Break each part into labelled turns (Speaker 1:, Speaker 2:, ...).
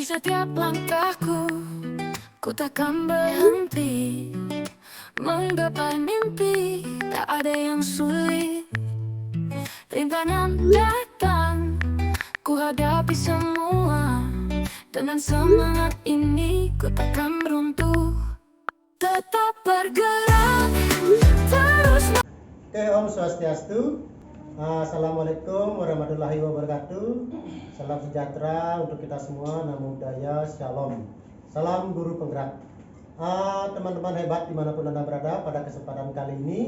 Speaker 1: setiap langkahku, ku takkan berhenti menggapai mimpi. Tak ada yang sulit, rintangan datang, ku hadapi semua. Dengan semangat ini, ku takkan runtuh, tetap bergerak, terus.
Speaker 2: Oke, Om Swastiastu. Assalamualaikum warahmatullahi wabarakatuh. Salam sejahtera untuk kita semua. Namo Buddhaya, Shalom. Salam guru penggerak. Teman-teman hebat dimanapun Anda berada, pada kesempatan kali ini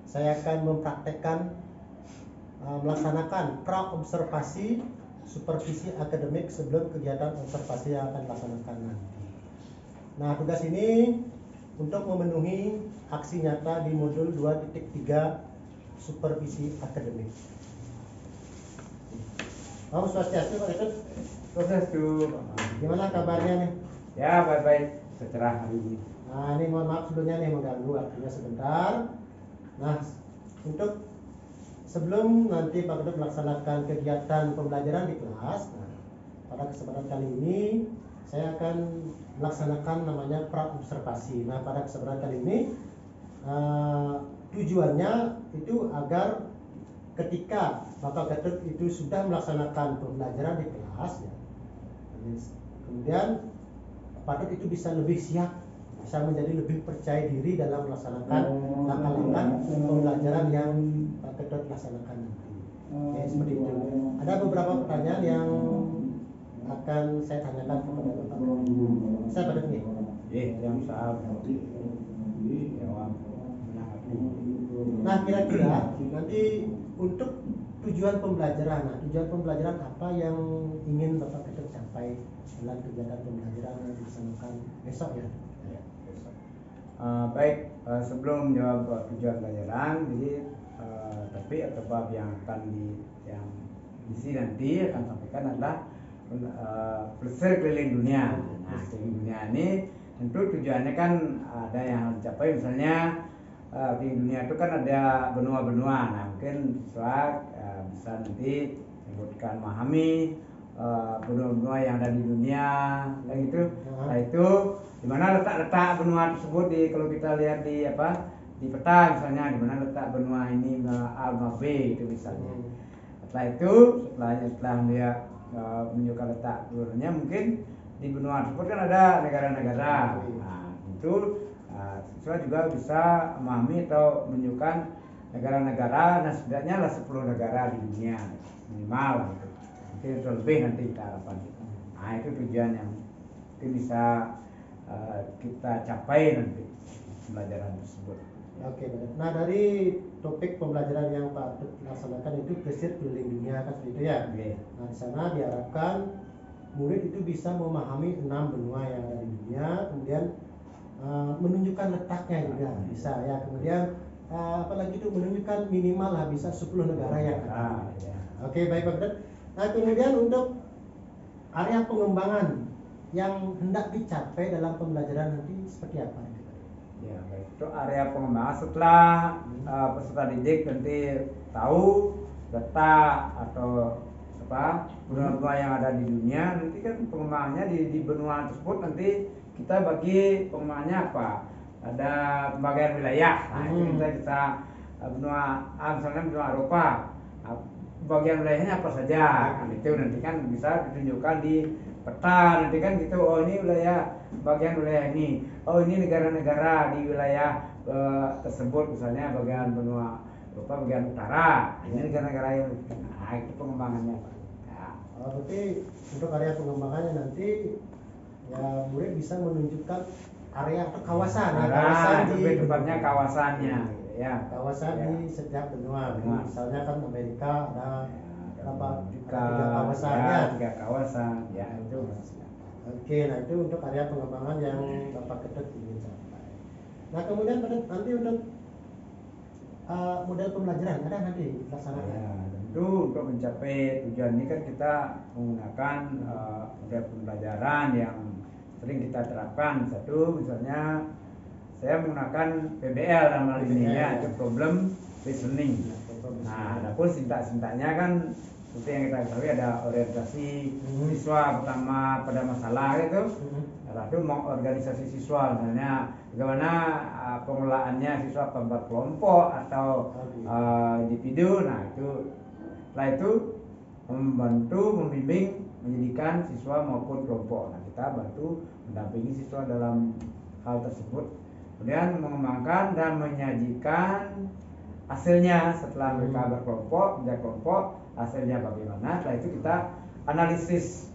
Speaker 2: saya akan mempraktekkan melaksanakan pra-observasi supervisi akademik sebelum kegiatan observasi yang akan dilaksanakan nanti. Nah, tugas ini untuk memenuhi aksi nyata di modul 2.3 supervisi akademik. Om Swastiastu, Pak Ketut.
Speaker 3: Swastiastu.
Speaker 2: Gimana kabarnya nih?
Speaker 3: Ya, baik-baik, secerah hari ini.
Speaker 2: Nah, ini mohon maaf sebelumnya nih mengganggu waktunya sebentar. Nah, untuk sebelum nanti Pak Ketut melaksanakan kegiatan pembelajaran di kelas, pada kesempatan kali ini saya akan melaksanakan namanya pra-observasi. Nah, pada kesempatan kali ini tujuannya itu agar ketika Bapak Ketut itu sudah melaksanakan pembelajaran di kelas, ya, kemudian Pak Ketut itu bisa lebih siap, bisa menjadi lebih percaya diri dalam melaksanakan langkah-langkah pembelajaran yang Pak Ketut laksanakan nanti. Oke, seperti itu. Ada beberapa pertanyaan yang akan saya tanyakan kepada Bapak. Saya Pak Ketut nih.
Speaker 3: Yang salah jawab.
Speaker 2: Nah, kira-kira nanti untuk tujuan pembelajaran, tujuan pembelajaran apa yang ingin Bapak Ketut capai dalam kegiatan pembelajaran yang dilaksanakan besok ya?
Speaker 3: Besok. Baik, sebelum menjawab tujuan pelajaran, jadi topik atau bab yang akan yang isi nanti akan sampaikan adalah pelesir keliling dunia. Nah, keliling dunia ini tentu tujuannya kan ada yang dicapai, misalnya di dunia itu kan ada benua-benua. Nah, mungkin siswa bisa nanti menyebutkan, memahami benua-benua yang ada di dunia, kayak gitu. Nah, itu di mana letak-letak benua tersebut kalau kita lihat di peta, misalnya di mana letak benua ini, A, benua B itu misalnya. Setelah dia menunjukkan letak benuanya, mungkin di benua tersebut kan ada negara-negara. Nah, itu siswa juga bisa memahami atau menunjukkan negara-negara. Nah, setidaknya lah 10 negara di dunia minimal gitu. Mungkin itu lebih nanti kita harapkan. Nah, itu tujuan yang mungkin bisa kita capai nanti pembelajaran tersebut.
Speaker 2: Oke, benar. Nah, dari topik pembelajaran yang Pak Ketut laksanakan itu pelesir keliling dunia, kan seperti itu ya?
Speaker 3: Oke.
Speaker 2: Nah, di sana diharapkan murid itu bisa memahami 6 benua yang ada di dunia, kemudian menunjukkan letaknya juga bisa ya, kemudian apalagi itu menunjukkan minimal lah bisa 10 negara yang ada.
Speaker 3: Ya.
Speaker 2: Oke, baik Pak Ketut. Nah, kemudian untuk area pengembangan yang hendak dicapai dalam pembelajaran nanti seperti apa?
Speaker 3: Ya, baik. Itu area pengembangan setelah peserta didik nanti tahu letak atau benua-benua yang ada di dunia. Nanti kan pengembangannya di benua tersebut nanti kita bagi pengembangannya apa? Ada pembagian wilayah. Nah, itu kita bisa benua misalnya benua Eropa. Nah, bagian wilayahnya apa saja? Nah, itu nanti kan bisa ditunjukkan di peta. Nanti kan gitu, oh ini bagian wilayah ini. Oh, ini negara-negara di wilayah tersebut, misalnya bagian benua Eropa bagian utara. Ini negara-negara yang itu pengembangannya, Pak. Ya.
Speaker 2: Berarti untuk area pengembangannya nanti ya murid bisa menunjukkan area atau kawasan, kawasan di
Speaker 3: tempatnya kawasannya, ya.
Speaker 2: Kawasan
Speaker 3: Ya.
Speaker 2: di setiap benua. Misalnya kan Amerika ada
Speaker 3: tiga
Speaker 2: kawasannya.
Speaker 3: Tiga kawasan, ya itu.
Speaker 2: Oke, nah itu untuk area pengembangan yang Bapak Ketut ingin capai. Nah, kemudian nanti untuk model pembelajaran ada nanti dilaksanakan.
Speaker 3: Ya, tentu untuk mencapai tujuan ini kan kita menggunakan model pembelajaran yang sering kita terapkan. Satu, misalnya saya menggunakan PBL dalam hal ini, ya, itu problem listening. Nah, adapun sintak-sintaknya kan seperti yang kita ketahui ada orientasi siswa pertama pada masalah itu, lalu mengorganisasi siswa, misalnya bagaimana pengelolaannya siswa per kelompok atau individu. Nah itu setelah itu membantu membimbing menjadikan siswa maupun kelompok. Nah kita bantu mendampingi siswa dalam hal tersebut, kemudian mengembangkan dan menyajikan hasilnya setelah mereka berkelompok, menjadi kelompok, hasilnya bagaimana. Setelah itu kita analisis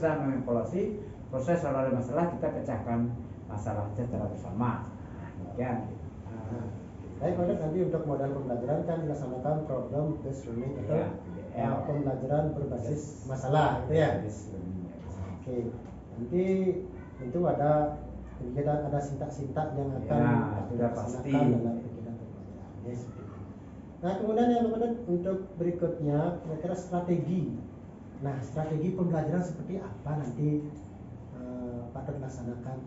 Speaker 3: dan mengevaluasi proses soal masalah, kita pecahkan masalah secara bersama. Demikian.
Speaker 2: Baik, nanti untuk modal pembelajaran kan dilaksanakan program based learning atau pembelajaran berbasis masalah, gitu ya. Oke, nanti tentu ada kegiatan, ada sintak-sintak yang akan
Speaker 3: sudah pasti
Speaker 2: dalam kegiatan pembelajaran. Nah, kemudian yang untuk berikutnya kira-kira strategi. Nah, strategi pembelajaran seperti apa nanti patut dilaksanakan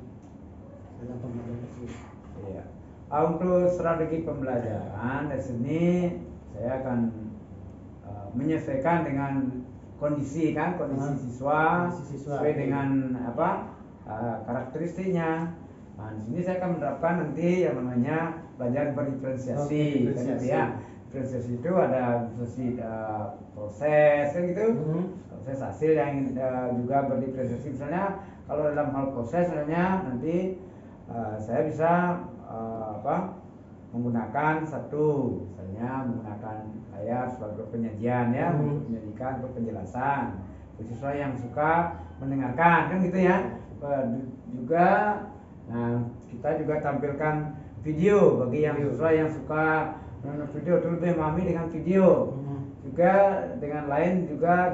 Speaker 2: dalam pembelajaran tersebut?
Speaker 3: Iya. Untuk strategi pembelajaran di sini saya akan menyesuaikan dengan kondisi siswa sesuai dengan karakteristiknya. Nah, di sini saya akan menerapkan nanti yang namanya belajar berdiferensiasi. Diferensiasi itu ada proses kan gitu, proses hasil yang juga berdiferensiasi. Misalnya kalau dalam hal proses misalnya nanti saya bisa menggunakan misalnya menggunakan layar sebagai penyajian ya, untuk menyajikan untuk penjelasan siswa yang suka mendengarkan kan gitu ya. Juga kita juga tampilkan video bagi yang siswa yang suka menonton video, itu lebih memahami dengan video. Juga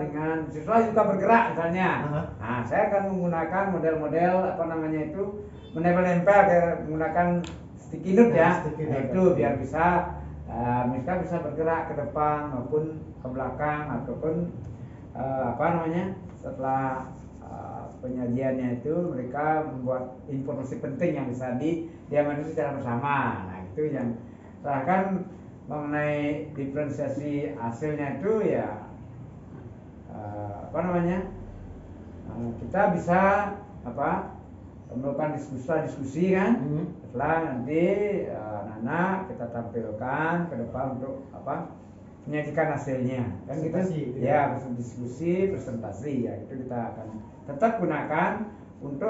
Speaker 3: dengan siswa yang suka bergerak misalnya. Nah, saya akan menggunakan model-model menempel-nempel menggunakan sticky note ya. Itu biar mereka bisa bergerak ke depan maupun ke belakang, ataupun setelah penyajiannya itu mereka membuat informasi penting yang bisa diamati secara bersama. Nah itu yang sedangkan mengenai diferensiasi hasilnya itu ya kita bisa melakukan diskusi kan. Setelah nanti anak-anak kita tampilkan ke depan untuk menyajikan hasilnya kan gitu ya, diskusi presentasi ya, itu kita akan tetap gunakan untuk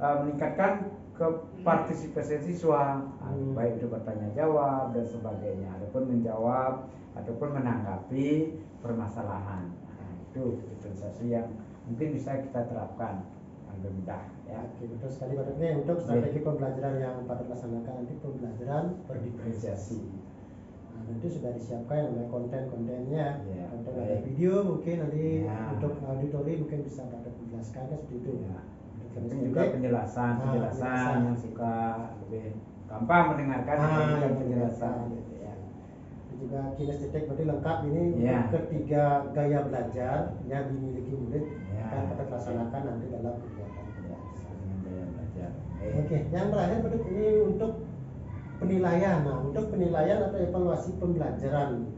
Speaker 3: meningkatkan kepartisipasi siswa, baik itu bertanya jawab dan sebagainya, ataupun menjawab ataupun menanggapi permasalahan. Nah, itu diferensiasi yang mungkin bisa kita terapkan lebih mudah ya.
Speaker 2: Oke, betul sekali Pak Dr. Untuk strategi pembelajaran yang patut dilaksanakan nanti pembelajaran berdiferensiasi. Nah, nanti sudah disiapkan oleh konten-kontennya, konten ada video mungkin nanti untuk auditori mungkin bisa dapat menjelaskan seperti itu.
Speaker 3: Mungkin juga penjelasan yang suka lebih gampang mendengarkan dibandingkan penjelasan.
Speaker 2: Juga kinestetik berarti lengkap ini untuk ketiga gaya belajar yang dimiliki murid akan kita laksanakan nanti dalam kegiatan belajar. Oke, yang terakhir Pak, ini untuk penilaian. Nah, untuk penilaian atau evaluasi pembelajaran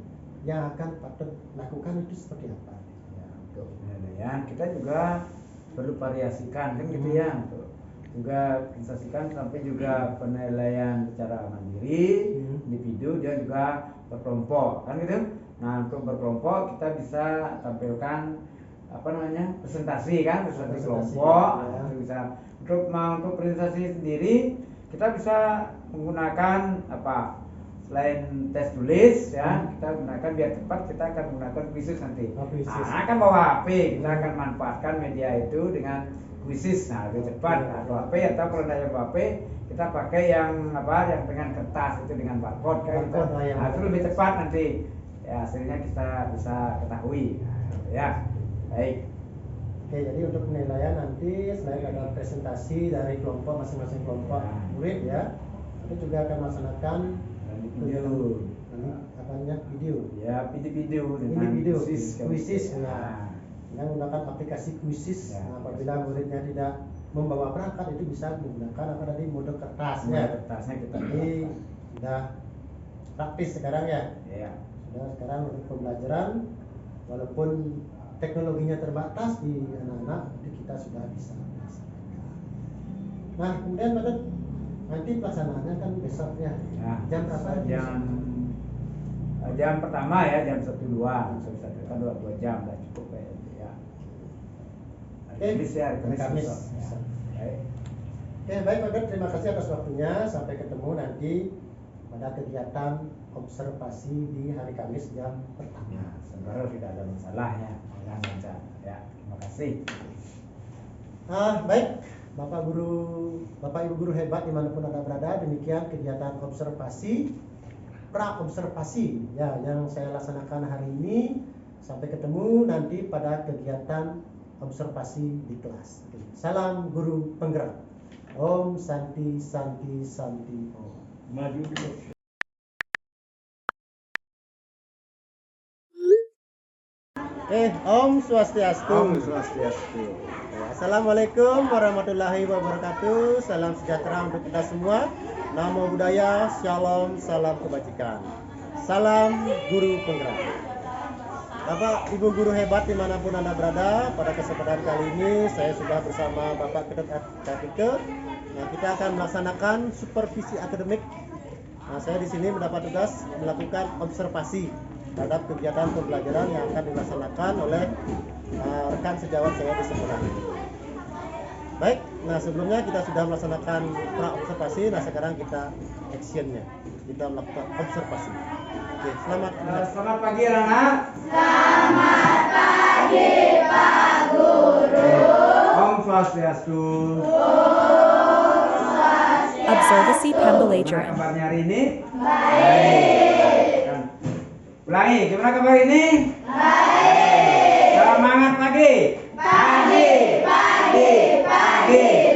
Speaker 2: yang akan patut lakukan itu seperti apa?
Speaker 3: Ya, untuk penilaian kita juga perlu variasikan kan gitu ya, untuk juga disaksikan sampai juga penilaian secara mandiri, individu dan juga berkelompok kan gitu. Nah, untuk berkelompok kita bisa tampilkan presentasi kelompok. Itu bisa untuk presentasi sendiri kita bisa menggunakan selain tes tulis ya, kita gunakan biar cepat, kita akan menggunakan quizzes nanti. Akan bawa HP, kita akan manfaatkan media itu dengan quizzes. Nah, lebih cepat atau HP, atau kalau tidak HP kita pakai yang dengan kertas itu dengan barcode kan gitu. Nah, itu lebih cepat nanti ya, hasilnya kita bisa ketahui. Ya, baik.
Speaker 2: Oke, jadi untuk penilaian nanti selain ada presentasi dari kelompok masing-masing kelompok murid ya, itu juga akan melaksanakan video.
Speaker 3: Ya, video
Speaker 2: quizzes ya. Dengan menggunakan aplikasi quizzes. Nah, apabila muridnya tidak membawa perangkat itu bisa menggunakan mode kertasnya. Jadi sudah praktis sekarang ya. Sudah sekarang untuk pembelajaran walaupun teknologinya terbatas di anak-anak, kita sudah bisa melaksanakan. Nah, kemudian pada nanti pelaksanaannya kan besoknya
Speaker 3: Ya,
Speaker 2: jam berapa?
Speaker 3: jam pertama ya jam 1.2 kan 2 jam udah cukup ya. Hari Kamis ya, hari Kamis.
Speaker 2: Kamis.
Speaker 3: Ya. Baik.
Speaker 2: Oke, baik Pak Dut, terima kasih atas waktunya. Sampai ketemu nanti pada kegiatan observasi di hari Kamis jam pertama.
Speaker 3: Ya, semoga tidak ada masalahnya. Ya, terima kasih.
Speaker 2: Baik, Bapak Ibu guru hebat dimanapun Anda berada, demikian kegiatan observasi, pra-observasi ya yang saya laksanakan hari ini. Sampai ketemu nanti pada kegiatan observasi di kelas. Salam guru penggerak. Om Santi Santi Santi Om.
Speaker 3: Maju.
Speaker 2: Om Swastiastu.
Speaker 3: Om Swastiastu.
Speaker 2: Assalamualaikum warahmatullahi wabarakatuh. Salam sejahtera untuk kita semua. Namo Buddhaya, Shalom, salam kebajikan. Salam guru penggerak. Bapak Ibu guru hebat dimanapun Anda berada, pada kesempatan kali ini saya sudah bersama Bapak Ketut Kartike. Nah, kita akan melaksanakan supervisi akademik. Nah, saya di sini mendapat tugas melakukan observasi terhadap kegiatan pembelajaran yang akan dilaksanakan oleh rekan sejawat saya di sekolah. Baik, nah sebelumnya kita sudah melaksanakan pra-observasi, nah sekarang kita actionnya, kita melakukan observasi. Oke, selamat
Speaker 3: pagi anak-anak.
Speaker 4: Selamat pagi Pak Guru.
Speaker 3: Om Swastiastu.
Speaker 5: Observasi
Speaker 3: Gimana
Speaker 5: Pembelajaran.
Speaker 3: kabarnya hari ini? Baik. Ulangi, gimana kabar ini? Baik. Semangat pagi. Pagi.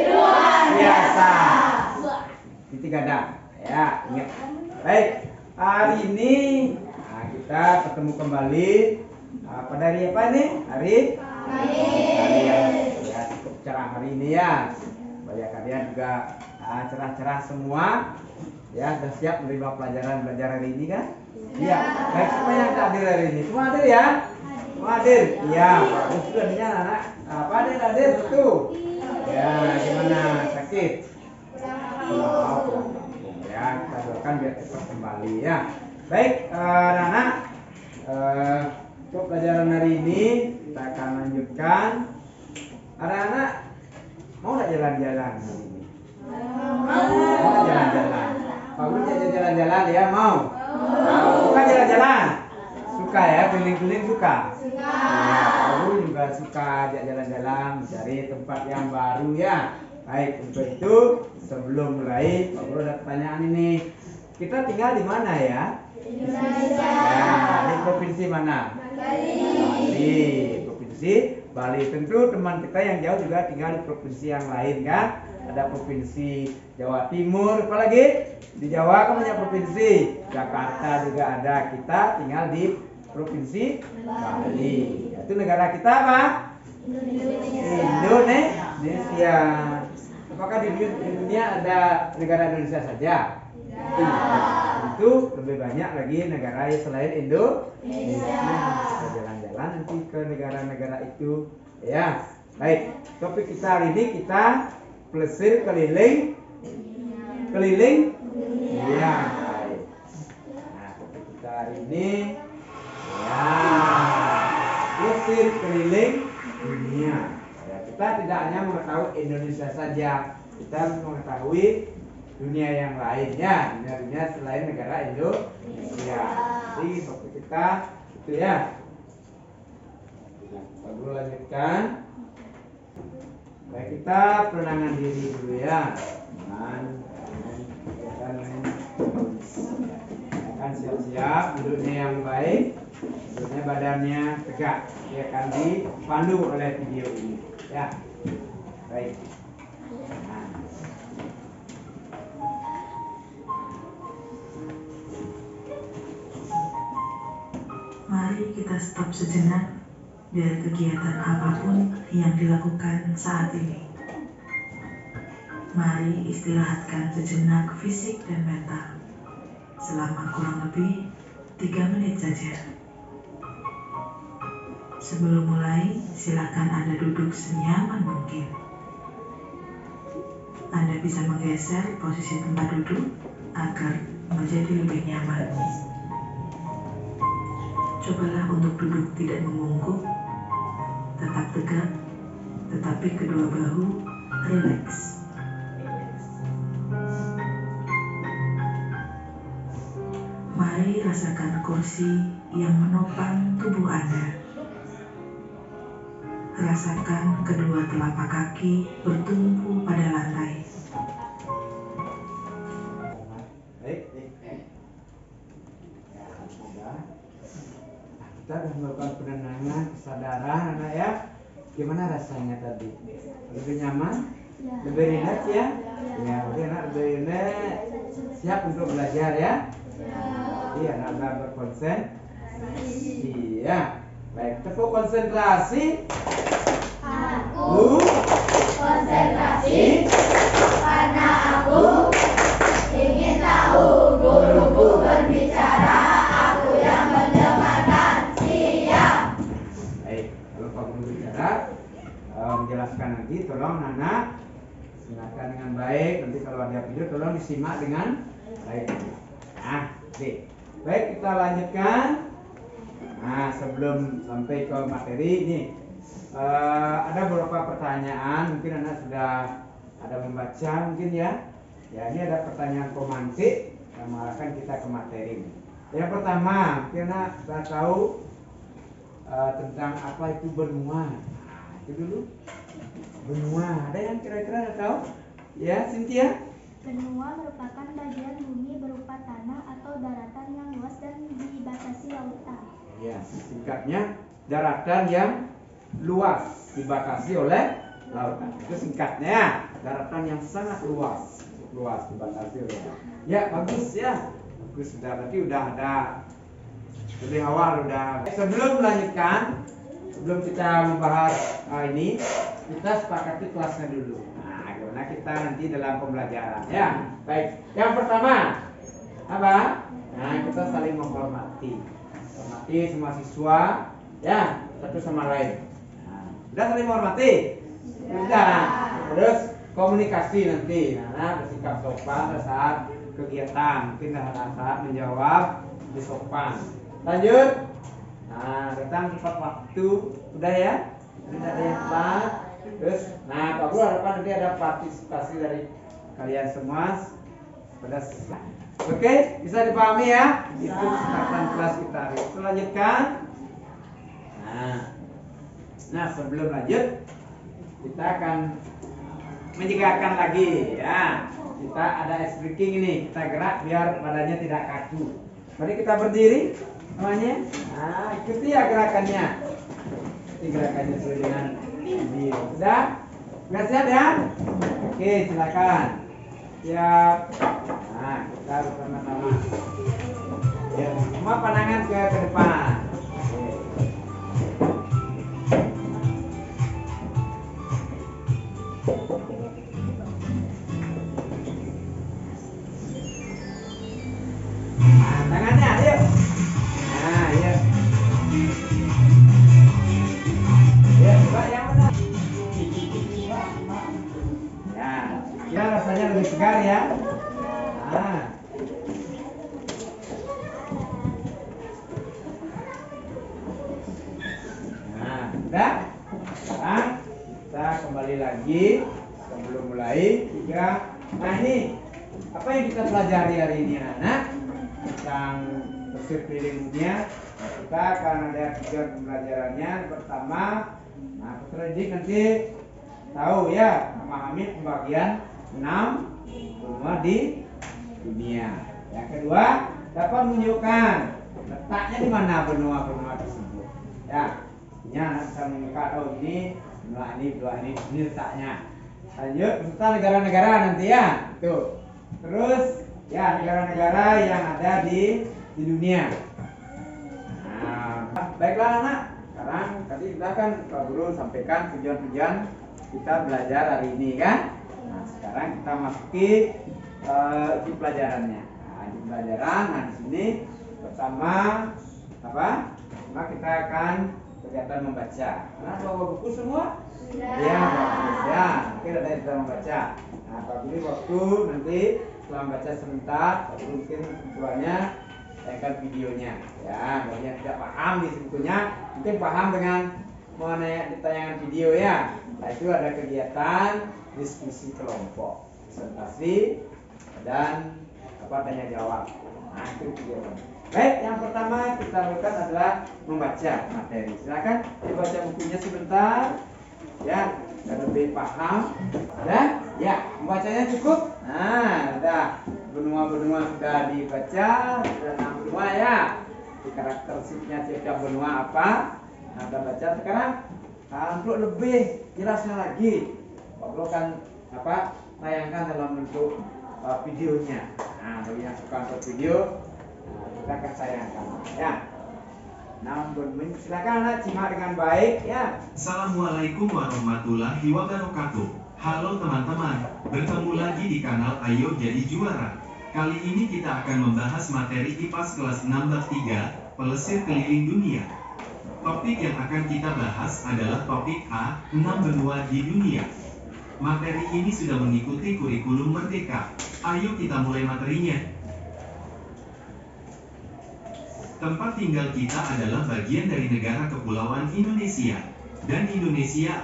Speaker 3: Luar biasa. Titik ganda. Ya, ingat. Baik. Hari ini kita ketemu kembali pada hari apa ini? Hari yang ya, cukup cerah hari ini ya. Supaya kalian juga cerah-cerah semua. Ya, sudah siap menerima pelajaran hari ini kan? Iya. Baik, siapa yang tak hadir hari ini? Semua hadir ya? Semua hadir? Iya, bagus sudah nih anak. Apa hadir tuh? Ya, gimana? Sakit? Ya, kita doakan biar cepat kembali ya. Baik, anak-anak, untuk pelajaran hari ini kita akan lanjutkan. Anak-anak mau nggak jalan-jalan hari ini? Mau nggak jalan-jalan? Pak Guru jadi jalan-jalan ya mau? Suka jalan-jalan? Suka ya, keliling-keliling suka? Ya, Pak Guru juga suka ajak jalan-jalan, mencari tempat yang baru ya. Baik, untuk itu sebelum mulai Pak Guru ada pertanyaan ini. Kita tinggal di mana ya?
Speaker 4: Indonesia.
Speaker 3: Ya, di provinsi mana? Bali. Provinsi Bali. Tentu teman kita yang jauh juga tinggal di provinsi yang lain kan? Ada provinsi Jawa Timur, apalagi di Jawa kan banyak provinsi. Jakarta juga ada. Kita tinggal di provinsi Bali. Itu negara kita apa? Indonesia. Apakah di dunia ada negara Indonesia saja? Itu lebih banyak lagi negara selain Indonesia. Kita jalan-jalan nanti ke negara-negara itu ya. Baik, topik kita hari ini kita plesir keliling ya. Baik. Nah, topik kita hari ini ya plesir keliling dunia ya, kita tidak hanya mengetahui Indonesia saja, kita mengetahui dunia yang lainnya, dunia selain negara Indonesia. Jadi topik kita itu ya. Kita dulu lanjutkan. Baik, kita penenangan diri dulu ya. Akan siap-siap, duduknya yang baik, duduknya badannya tegak. Dia akan dipandu oleh video ini. Ya, baik.
Speaker 6: Mari kita stop sejenak dari kegiatan apapun yang dilakukan saat ini. Mari istirahatkan sejenak fisik dan mental selama kurang lebih 3 menit saja. Sebelum mulai, silakan Anda duduk senyaman mungkin. Anda bisa menggeser posisi tempat duduk agar menjadi lebih nyaman. Cobalah untuk duduk tidak membungkuk, tetap tegak, tetapi kedua bahu rileks. Mari rasakan kursi yang menopang tubuh Anda. Rasakan kedua telapak kaki bertumpu pada lantai.
Speaker 3: Baik. Ya, sudah. Kita sudah melakukan penenangan, kesadaran, anak ya. Gimana rasanya tadi? Lebih nyaman? Lebih rileks ya? Ya, oke anak lebih rileks. Siap untuk belajar ya? Iya, anak berkonsentrasi. Iya. Baik, tepuk konsentrasi.
Speaker 4: Aku konsentrasi karena aku ingin tahu guruku berbicara, aku yang mendengarkan. Siap.
Speaker 3: Baik, kalau Pak Guru bicara, menjelaskan nanti, tolong anak silakan dengan baik. Nanti kalau ada video, tolong disimak dengan baik. Nah, oke. Baik, kita lanjutkan. Nah, sebelum sampai ke materi ini, ada beberapa pertanyaan. Mungkin anak sudah ada membaca, mungkin ya. Ya, ini ada pertanyaan pemantik yang mengarahkan kita ke materi. Yang pertama, mungkin anak sudah tahu tentang apa itu benua. Nah, itu dulu. Benua. Ada yang kira-kira ada tahu? Ya, Cynthia?
Speaker 7: Benua merupakan bagian bumi berupa tanah atau daratan yang luas dan dibatasi lautan.
Speaker 3: Ya, singkatnya daratan yang luas dibatasi oleh lautan. Itu singkatnya, daratan yang sangat luas dibatasi oleh lautan. Ya, bagus ya. Bagus, sudah berarti udah ada lebih awal udah. Sebelum melanjutkan, sebelum kita membahas ini, kita sepakati kelasnya dulu. Nah, gimana kita nanti dalam pembelajaran ya. Baik, yang pertama apa? Nah, kita saling menghormati. Hormati semua siswa ya, satu sama lain. Nah, sudah saling menghormati? Sudah. Terus komunikasi nanti. Nah, bersikap sopan saat kegiatan, mungkin saat menjawab di sopan. Lanjut. Nah, datang tepat waktu. Udah ya? Tidak ada yang telat. Terus, nah Pak Guru harapan nanti ada partisipasi dari kalian semua pada oke, bisa dipahami ya? Itu kesempatan kelas kita. Kita lanjutkan. Nah, sebelum lanjut, kita akan menyegarkan lagi ya. Kita ada ice breaking ini. Kita gerak biar badannya tidak kaku. Mari kita berdiri semuanya. Nah, ikuti ya gerakannya. Ikuti gerakannya sesuai dengan video. Sudah? Sudah siap ya? Oke, silakan. Siap. Nah, kita bersama-sama. Ya, semua pandangan ke depan. Nah, tangannya, ayo. Nah, ya. Ya, coba yang mana? Ya, rasanya lebih segar ya. Nah. Nah, udah. Sekarang kita kembali lagi sebelum mulai 3. Nah, ini apa yang kita pelajari hari ini anak tentang tersier dunia. Kita akan ada 3 pembelajarannya. Pertama, nah peserta didik nanti tahu ya memahami pembagian 6 benua di dunia. Yang kedua, dapat menunjukkan letaknya di mana benua-benua tersebut. Ya, artinya anak bisa menunjukkan oh ini benua ini letaknya. Lanjut, serta negara-negara nanti ya. Tuh. Terus ya negara-negara yang ada di dunia. Nah, baiklah anak. Sekarang tadi kita kan Pak Guru sampaikan tujuan-tujuan kita belajar hari ini kan. Nah, sekarang kita masuki isi pelajarannya. Nah, isi pelajaran. Nah, di sini pertama apa? Pertama kita akan kegiatan membaca. Nah, bawa buku semua? Ya, bagus ya. Mungkin ada yang sudah membaca. Nah, bagi waktu nanti setelah membaca sebentar, mungkin tujuannya tayangkan videonya. Ya, bagi yang tidak paham di sebetulnya, mungkin paham dengan mengenai tayangan video ya. Nah, itu ada kegiatan diskusi kelompok, presentasi dan tanya jawab. Nah, itu kegiatan. Baik, yang pertama kita lakukan adalah membaca materi. Silakan dibaca bukunya sebentar, ya, agar lebih paham. Dan ya, membacanya cukup. Nah, sudah benua-benua sudah dibaca, sudah 6 benua ya. Di karakteristiknya tiap benua apa? Nah, kita baca sekarang. Nah, untuk lebih jelasnya lagi, Pak kan tayangkan dalam bentuk videonya. Nah, bagi yang suka untuk video, kita akan sayangkan ya. Nah, silakan anak simak dengan baik ya.
Speaker 8: Assalamualaikum warahmatullahi wabarakatuh. Halo teman-teman, bertemu lagi di kanal Ayo Jadi Juara. Kali ini kita akan membahas materi IPAS kelas 6 bab 3, Pelesir Keliling Dunia. Topik yang akan kita bahas adalah topik A, 6 benua di dunia. Materi ini sudah mengikuti kurikulum Merdeka. Ayo kita mulai materinya. Tempat tinggal kita adalah bagian dari negara kepulauan Indonesia. Dan Indonesia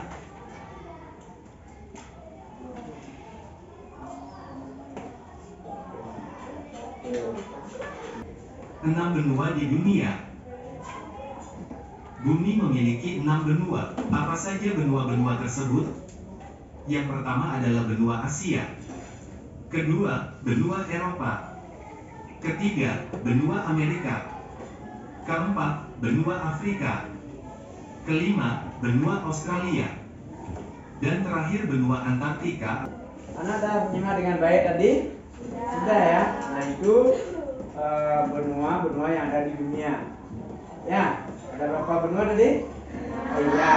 Speaker 8: enam benua di dunia. Bumi memiliki 6 benua. Apa saja benua-benua tersebut? Yang pertama adalah benua Asia. Kedua, benua Eropa. Ketiga, benua Amerika. Keempat, benua Afrika. Kelima, benua Australia. Dan terakhir, benua Antartika.
Speaker 3: Anak sudah menyimak dengan baik tadi? Sudah ya. Nah, itu benua-benua yang ada di dunia. Ya, ada berapa benua tadi? Oh iya,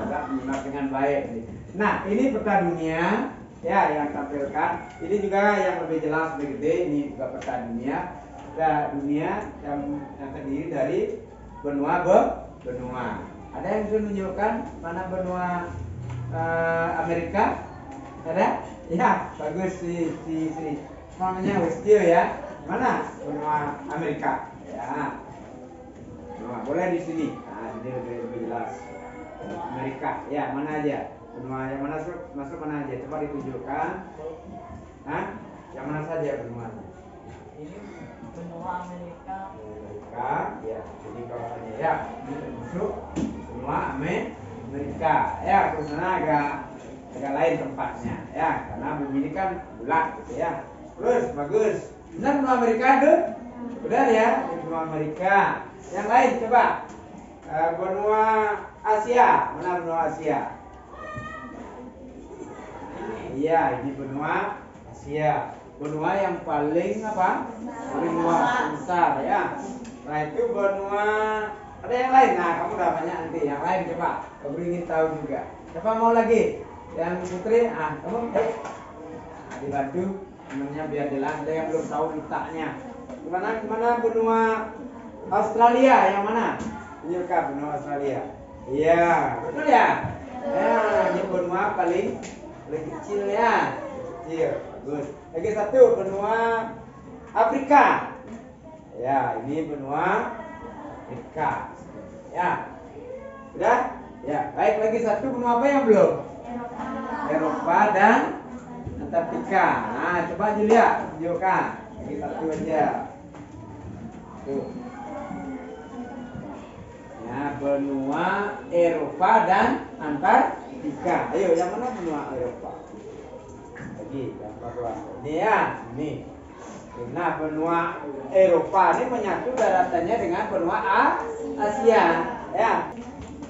Speaker 3: sudah menyimak dengan baik. Nah, ini peta dunia ya yang tampilkan. Ini juga yang lebih jelas, lebih gede. Ini juga peta dunia. Dunia yang terdiri dari benua. Ada yang bisa menunjukkan mana benua Amerika? Ada? Ya, bagus si namanya Westio ya. Mana benua Amerika? Ya. Nah, boleh di sini. Nah, ini lebih jelas. Amerika. Ya, mana aja? Benua yang mana masuk mana aja? Coba ditunjukkan. Hah? Yang mana saja benua?
Speaker 9: Ini benua Amerika.
Speaker 3: Ya, jadi kawasannya ya, ini termasuk benua Amerika. Ya, karena agak lain tempatnya, ya, karena bumi ini kan bulat, gitu ya. Terus bagus. Benar benua Amerika tuh? Benar ya, ini benua Amerika. Yang lain coba, benua Asia, mana benua Asia? Iya, ini benua Asia. Benua yang paling paling luas besar ya. Nah, itu benua. Ada yang lain? Nah, kamu udah banyak nanti. Yang lain coba. Kamu ingin tahu juga. Coba mau lagi? Yang Putri, kamu dibantu temennya biar jelas. Ada yang belum tahu letaknya. Mana benua Australia? Yang mana? Tunjukkan benua Australia. Iya, betul ya? Ya, ini benua paling kecil ya. Kecil. Bagus. Lagi satu, benua Afrika. Ya, ini benua Afrika. Ya. Sudah? Ya, baik, lagi satu benua apa yang belum? Eropa dan Antartika. Nah, coba Julia tunjukkan. Lagi satu aja. Tuh. Ya, benua Eropa dan Antartika. Ayo, yang mana benua Eropa? Yang kedua. Ini ya, ini. Nah, benua Eropa ini menyatu daratannya dengan benua Asia. Ya,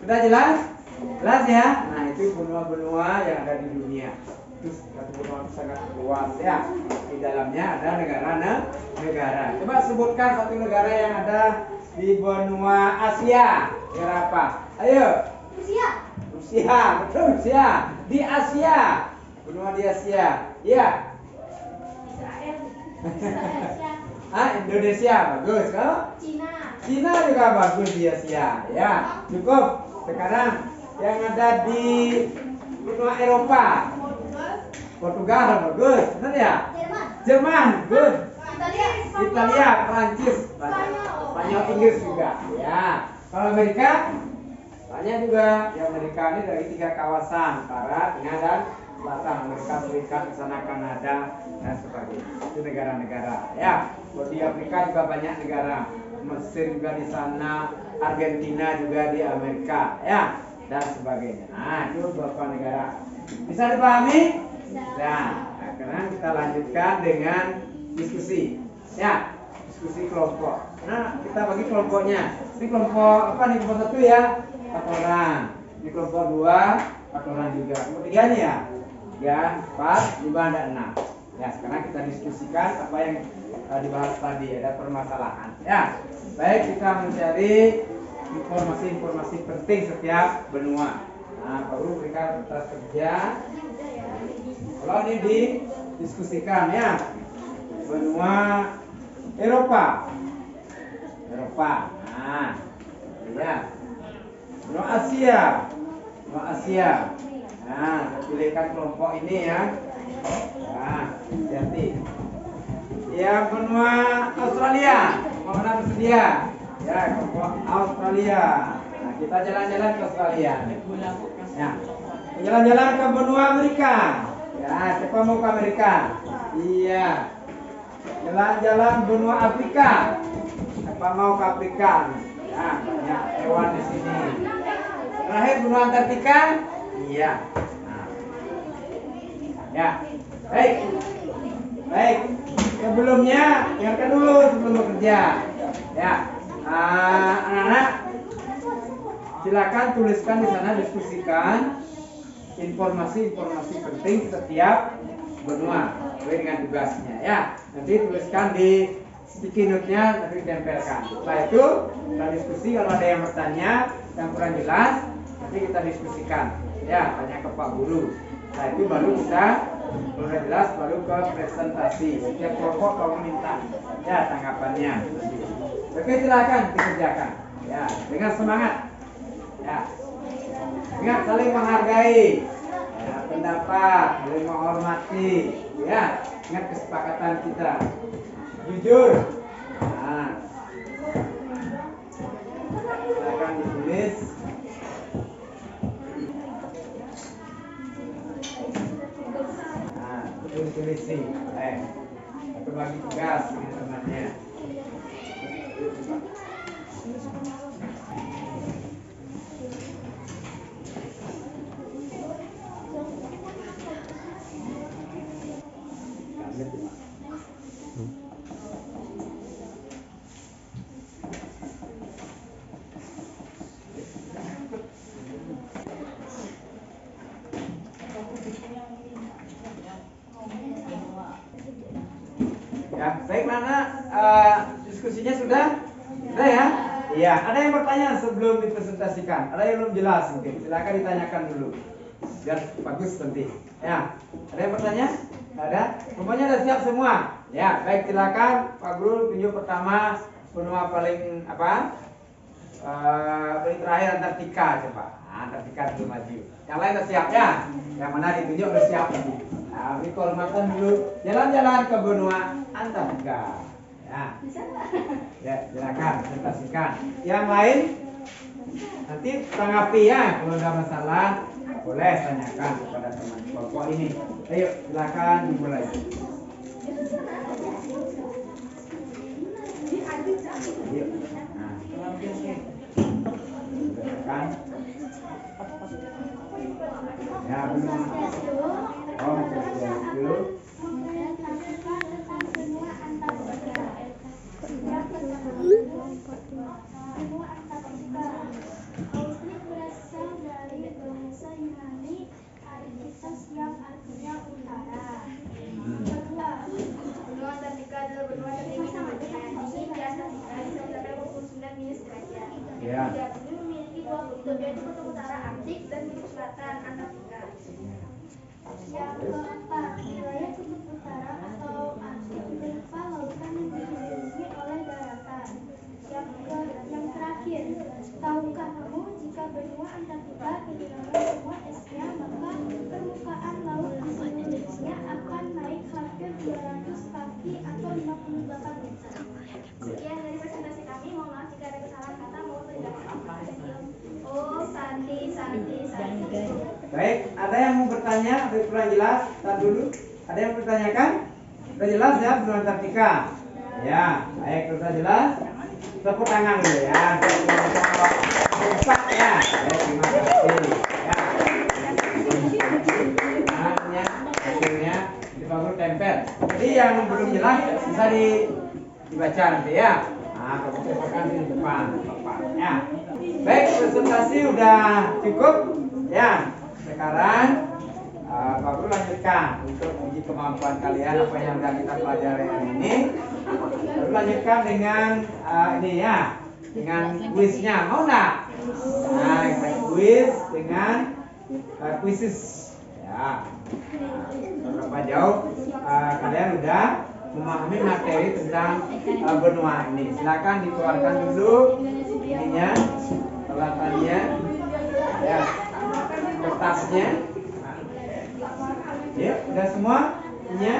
Speaker 3: sudah jelas? Jelas ya? Nah, itu benua-benua yang ada di dunia. Itu satu benua sangat luas ya. Di dalamnya ada negara. Coba sebutkan satu negara yang ada di benua Asia. Negara apa? Ayo. Rusia, betul Rusia. Di Asia. Benua di Asia. Iya. Indonesia bagus. Kalau
Speaker 7: Cina.
Speaker 3: Cina juga bagus di Asia. Ya, cukup. Sekarang yang ada di benua Eropa. Portugal bagus, benar ya? Jerman, good. Italia, Prancis, Spanyol, Inggris juga. Ya. Kalau Amerika, banyak juga. Di Amerika ini dari 3 kawasan, Barat, Tengah, dan Selatan. Amerika Serikat, di sana Kanada dan sebagainya. Itu negara-negara. Ya. Di Afrika juga banyak negara. Mesir juga di sana, Argentina juga di Amerika, ya, dan sebagainya. Nah, itu beberapa negara. Bisa dipahami? Nah, sekarang kita lanjutkan dengan diskusi. Ya, diskusi kelompok. Nah, kita bagi kelompoknya. Ini kelompok apa nih? Kelompok 1 ya, 4 orang. Ini kelompok 2, 4 orang juga. Kelompok 3 nih ya, 3, 4, 5, dan 6. Ya, sekarang kita diskusikan apa yang dibahas tadi, ada permasalahan. Ya, baik, kita mencari informasi-informasi penting setiap benua. Nah, baru berikan kertas kerja. Kalau ini didiskusikan ya, benua Eropa. Nah, ya, benua Asia. Nah, kita pilihkan kelompok ini ya. Nah, hati-hati. Yang benua Australia, mana bersedia? Ya, kelompok Australia. Nah, kita jalan-jalan ke Australia. Ya, jalan-jalan ke benua Amerika. Ya, siapa mau ke Amerika? Iya. Jalan-jalan benua Afrika. Siapa mau ke Afrika? Ya, banyak hewan di sini. Terakhir benua Antartika. Iya. Nah. Ya, baik. Sebelumnya, dengarkan dulu sebelum bekerja. Ya, anak-anak, silakan tuliskan di sana, diskusikan informasi-informasi penting setiap benua sesuai dengan tugasnya. Ya, nanti tuliskan di sticky note-nya, nanti ditempelkan. Setelah itu kita diskusi. Kalau ada yang bertanya yang kurang jelas, nanti kita diskusikan. Ya, tanya ke Pak Guru. Nah, itu baru kita sudah jelas, baru ke presentasi. Setiap kelompok kamu minta ya tanggapannya. Oke, silakan dikerjakan. Ya, dengan semangat. Ya, ingat saling menghargai. Ya, pendapat, saling menghormati. Ya, ingat kesepakatan kita. Jujur. Nah, silakan ditulis. Tulis atau bagi tugas ini temannya. Ya, baik, mana diskusinya sudah ya? Iya. Ada yang bertanya sebelum dipresentasikan? Ada yang belum jelas mungkin? Silakan ditanyakan dulu. Biar bagus nanti. Ya. Ada yang bertanya? Ada? Semuanya sudah siap semua? Ya, baik, silakan Pak Guru tunjuk pertama benua paling apa? Paling terakhir Antartika coba. Antartika dulu maju. Yang lain sudah siap ya? Yang mana ditunjuk sudah siap nanti. Nah, beri kehormatan dulu. Jalan-jalan ke benua Antartika. Ya. Ya, silakan presentasikan. Yang lain nanti tanggapi ya. Kalau ada masalah boleh tanyakan kepada teman kelompok ini. Ayo, silakan dimulai. Ayo. Nah, silakan. Ya, benar. Oh, dulu.
Speaker 7: Outlik berasal dari bahasa Yunani Arktikas yang artinya utara. Kedua, benua Antartika adalah benua tertinggi di dunia. Dingin di Antartika bisa mencapai 29 minus derajat. Tiga, bumi memiliki dua kutub, yaitu kutub utara Arktik dan kutub selatan Antartika. Yang keempat, wilayah kutub utara atau Arktik berupa lautan yang dikelilingi oleh daratan. Yang kehilangan semua esnya, maka permukaan laut Indonesia akan naik hampir 200 kaki atau 58 meter. Sekian dari presentasi kami. Mohon maaf jika ada kesalahan kata maupun tindakan. Oh, Santi.
Speaker 3: Baik, ada yang mau bertanya? Kurang jelas? Tar dulu. Ada yang bertanyakan? Sudah jelas ya, belum Kartika? Ya, baik, sudah jelas. Tepuk tangan dulu ya. Cepat ya. Terima kasih. Ya. Tangannya, hasilnya dibangun tempel. Jadi yang belum jelas bisa dibaca nanti ya. Nah, kemudian di depan, ya. Baik, presentasi udah cukup. Ya, sekarang Pak Guru lanjutkan untuk uji kemampuan kalian apa yang sudah kita pelajari hari ini. Lalu lanjutkan dengan ini ya, dengan kuisnya. Mau nggak? Nah, kita kuis dengan kuisis. Ya, berapa jauh kalian udah memahami materi tentang benua ini? Silakan dikeluarkan dulu ininya, peralatannya, ya, kertasnya. Ya, udah semua punya.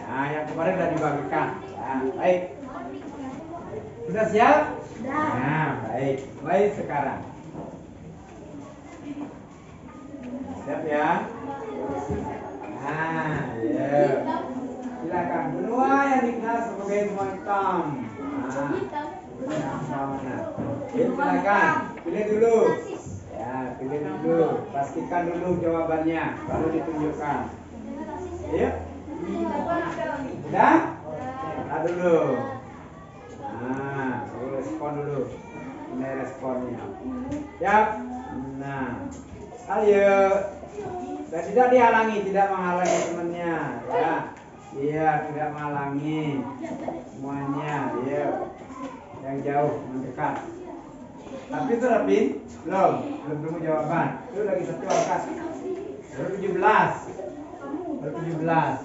Speaker 3: Nah, yang kemarin sudah dibagikan. Nah, baik. Sudah siap? Nah, baik. Mulai sekarang. Siap ya? Nah, ya. Silakan. Benua yang dikenal sebagai benua hitam. Nah, mana? Silakan. Pilih dulu. Ya, pilih dulu. Pastikan dulu jawabannya, baru ditunjukkan. Ayo. Udah? Nah dulu. Nah, respon dulu. Ini responnya. Siap? Nah, ayo. Dan tidak dihalangi, tidak menghalangi temannya. Ya, iya, tidak menghalangi semuanya. Iya, yang jauh mendekat. Tapi itu Rapin, belum temu jawaban. Itu lagi satu angka. Baru 17. Baru 17.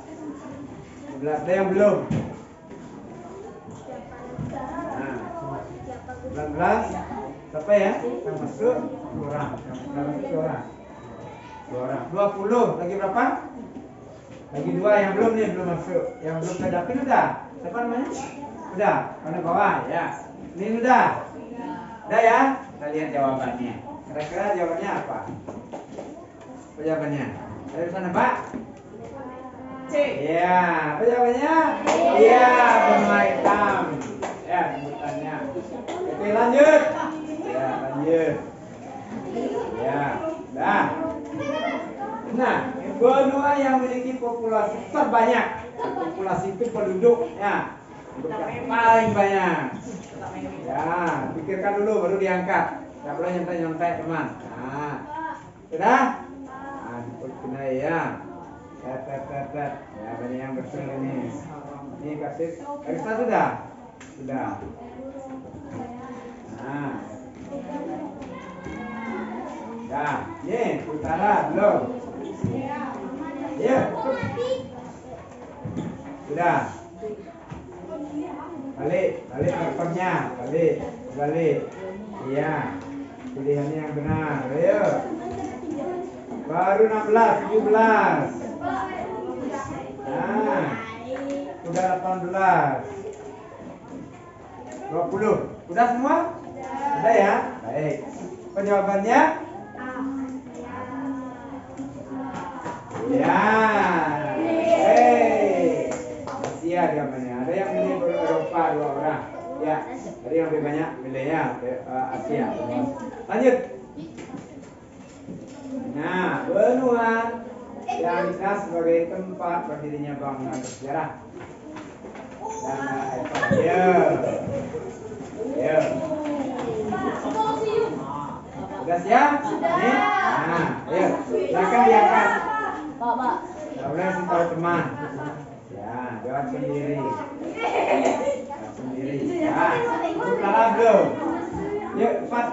Speaker 3: 17 ada yang belum. Nah, 19. Siapa ya? Yang masuk 2 orang. Yang masuk 2 orang. 2 orang. 20. Lagi berapa? Lagi 2 yang belum nih, belum masuk. Yang belum Dapin udah. Siapa namanya? Udah. Mana bawah ya. Ini udah. Udah ya? Kita lihat jawabannya. Kira-kira jawabannya apa? Apa jawabannya? Dari sana Pak? C. Ya, apa jawabannya? Iya, benua hitam. Ya, sebutannya. Oke, lanjut. Ya, lanjut. Ya, dah. Nah, benua yang memiliki populasi terbanyak. Populasi itu penduduk ya. Penduduk paling banyak. Ya, pikirkan dulu baru diangkat. Tidak boleh nyontek-nyontek teman. Nah, sudah? Nah, dipulih ya. Tet. Ya, banyak yang betul ini. Ini kasih. Kita sudah? Sudah. Nah. Ya, ini utara belum? Ya. Sudah. Balik rekornya, balik. Iya. Pilihannya yang benar. Ayo. Baru 16, 17. Nah. Sudah 18. 20. Sudah semua? Sudah ya? Baik. Penjawabannya? Ya. Asia jawabannya. Ada yang milih Eropa 2 orang. Ya. Ada yang lebih banyak milihnya Asia. Lanjut. Nah, benua yang dikenal sebagai tempat berdirinya bangunan bersejarah. Ya. Sudah siap? Nih. Nah, ayo. Silakan diangkat.
Speaker 9: Pak.
Speaker 3: Tidak boleh kasih tahu teman. Ya, jawab sendiri. Nah, utara belum? Yuk, cepat.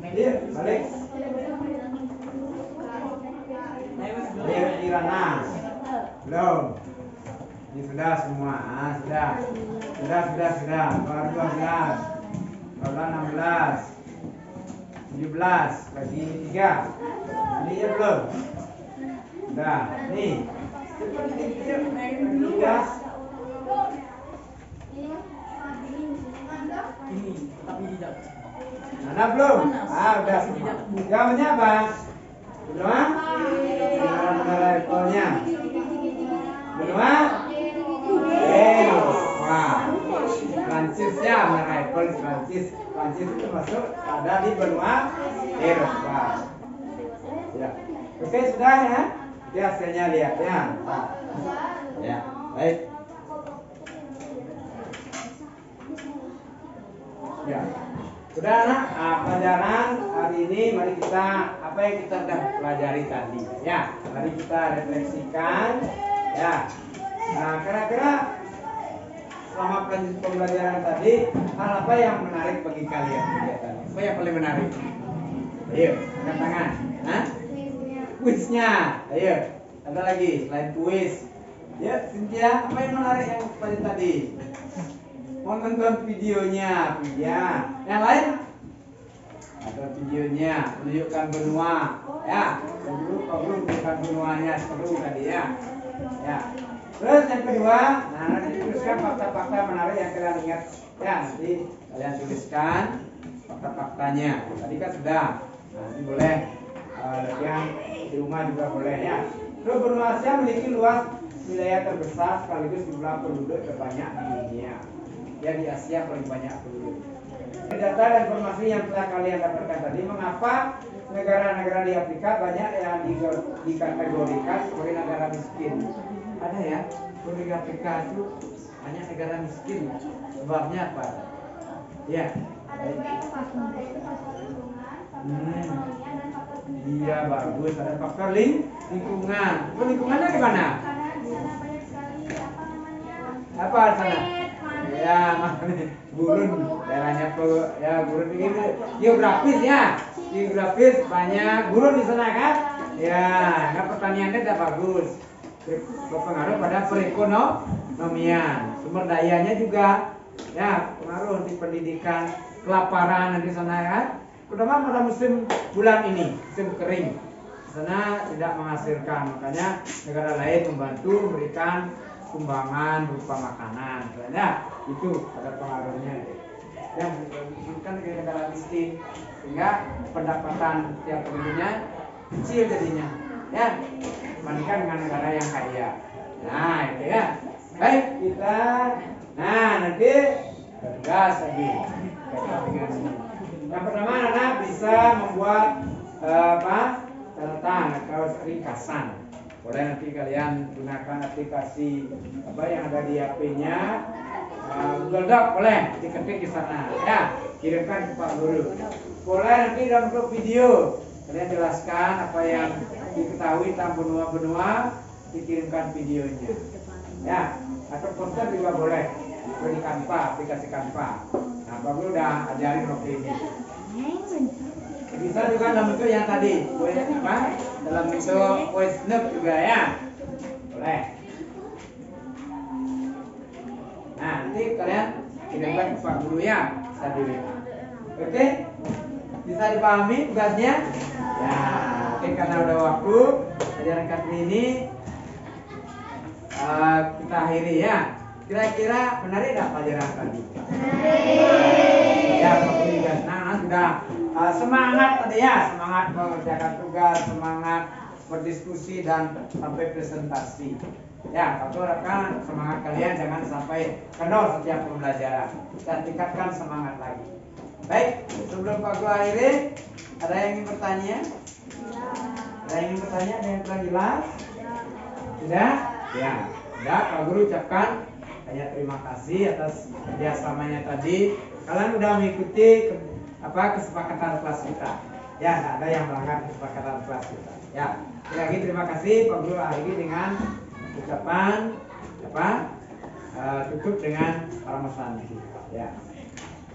Speaker 3: Yuk, balik. Ayo, Irana. Belum. Ini sudah semua. Ah, sudah. Baru 12. 16. 17 bagi 3. Ini ya belum? Udah, nih. Cepat dikit, naik luas.
Speaker 9: Ini, tapi tidak.
Speaker 3: Ada belum? Ah, udah semua. Jawabannya apa? Benua? Benua ekornya. Benua? Wah. Prancis ya, menara ekor di Prancis. Prancis itu masuk ada di benua Eropa. Ya. Oke, sudah ya. Oke, hasilnya lihat ya. Nah. Ya, baik. Ya. Sudah anak, pelajaran hari ini mari kita apa yang kita sudah pelajari tadi ya, mari kita refleksikan ya. Nah, kira-kira selama pembelajaran tadi hal apa yang menarik bagi kalian kegiatan? Apa yang paling menarik? Ayo, angkat tangan. Hah? Kuisnya. Ayo, ada lagi selain kuis. Ya, Cynthia, apa yang menarik yang paling tadi? Mau nonton videonya, ya. Yang lain? Ada videonya, menunjukkan benua, ya. Dulu menunjukkan benuanya seru tadi ya. Ya. Terus yang kedua, nah nanti tuliskan fakta-fakta menarik yang kalian ingat, ya. Nanti kalian tuliskan fakta-faktanya. Tadi kan sudah. Nanti boleh latihan di rumah juga boleh ya. Terus benua Asia memiliki luas wilayah terbesar sekaligus jumlah penduduk terbanyak di dunia. Ya, di Asia paling banyak penduduk. Data dan informasi yang telah kalian dapatkan tadi, mengapa negara-negara di Afrika banyak yang dikategorikan sebagai negara miskin? Ada ya, di Afrika itu banyak negara miskin. Sebabnya apa? Ya.
Speaker 7: Ada beberapa faktor, yaitu faktor lingkungan, faktor perekonomian, dan faktor pendidikan.
Speaker 3: Iya, bagus. Ada faktor lingkungan. Lingkungannya gimana?
Speaker 7: Karena di sana banyak sekali apa namanya?
Speaker 3: Apa sana? Ya, gurun daerahnya ya gurun ini geografis ya. Geografis banyak gurun di sana kan? Ya, nggak pertaniannya tidak bagus. Berpengaruh pada perekonomian. Sumber dayanya juga ya pengaruh di pendidikan, kelaparan di sana kan. Terutama pada musim bulan ini, musim kering. Di sana tidak menghasilkan, makanya negara lain membantu memberikan sumbangan berupa makanan. Soalnya itu ada pengaruhnya. Yang bukan negara miskin sehingga pendapatan tiap penduduknya kecil jadinya. Ya, dibandingkan dengan negara yang kaya. Nah, itu ya. Baik, kita nanti bergas lagi. Yang pertama anak bisa membuat catatan atau ringkasan. Boleh nanti kalian gunakan aplikasi apa yang ada di HP-nya, Google Doc boleh diketik di sana ya, kirimkan ke Pak Guru. Boleh nanti dalam bentuk video kalian jelaskan apa yang diketahui tentang benua-benua, dikirimkan videonya ya, atau poster juga boleh di Canva, aplikasi Canva. Nah, Pak Guru udah ajarin waktu ini. Bisa juga dalam bentuk yang tadi, dalam bentuk voice note juga ya, boleh. Nah, nanti kalian kirimkan ke Pak Guru ya, bisa di. Oke, bisa dipahami tugasnya? Ya, oke, karena udah waktu ajaran kali ini kita akhiri ya. Kira-kira menarik nggak pelajaran tadi? Ya, Pak Guru juga senang sudah. Semangat tadi ya, semangat mengerjakan tugas, semangat berdiskusi dan sampai presentasi. Ya, aku harapkan semangat kalian jangan sampai kendor setiap pembelajaran dan tingkatkan semangat lagi. Baik, sebelum Pak Guru akhiri, ada yang ingin bertanya? Ada yang ingin bertanya? Ada yang kurang jelas? Sudah? Ya, sudah. Pak Guru ucapkan banyak terima kasih atas kerjasamanya tadi. Kalian sudah mengikuti kesepakatan kelas kita. Ya, tidak ada yang melanggar kesepakatan kelas kita. Ya, sekali lagi terima kasih. Pak Guru akhiri dengan ucapan tutup dengan Parama Santi. Ya,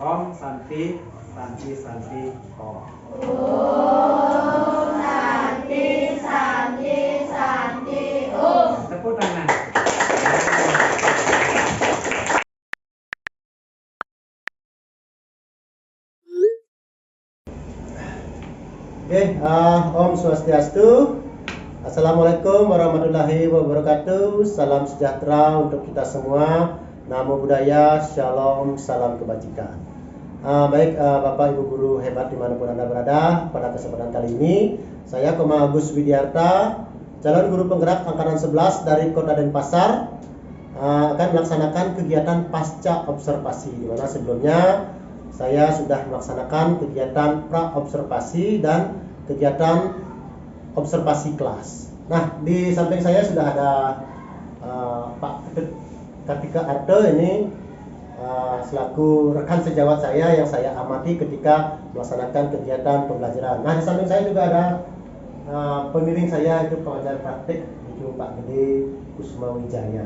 Speaker 3: Om Santi Santi Santi Om.
Speaker 4: Om Santi Santi Santi Om.
Speaker 3: Tepuk tangan.
Speaker 2: Om Swastiastu. Assalamualaikum warahmatullahi wabarakatuh. Salam sejahtera untuk kita semua. Namo Buddhaya, Shalom, salam kebajikan. Baik Bapak Ibu Guru hebat dimanapun Anda berada, pada kesempatan kali ini saya Koma Agus Widiarta, calon guru penggerak angkatan 11 dari Kota Denpasar, akan melaksanakan kegiatan pasca observasi, di mana sebelumnya saya sudah melaksanakan kegiatan pra observasi dan kegiatan observasi kelas. Nah, di samping saya sudah ada Pak Kartika Arte, ini selaku rekan sejawat saya yang saya amati ketika melaksanakan kegiatan pembelajaran. Nah, di samping saya juga ada pembimbing saya, itu pengajar praktik, itu Pak Gede Kusuma Wijaya.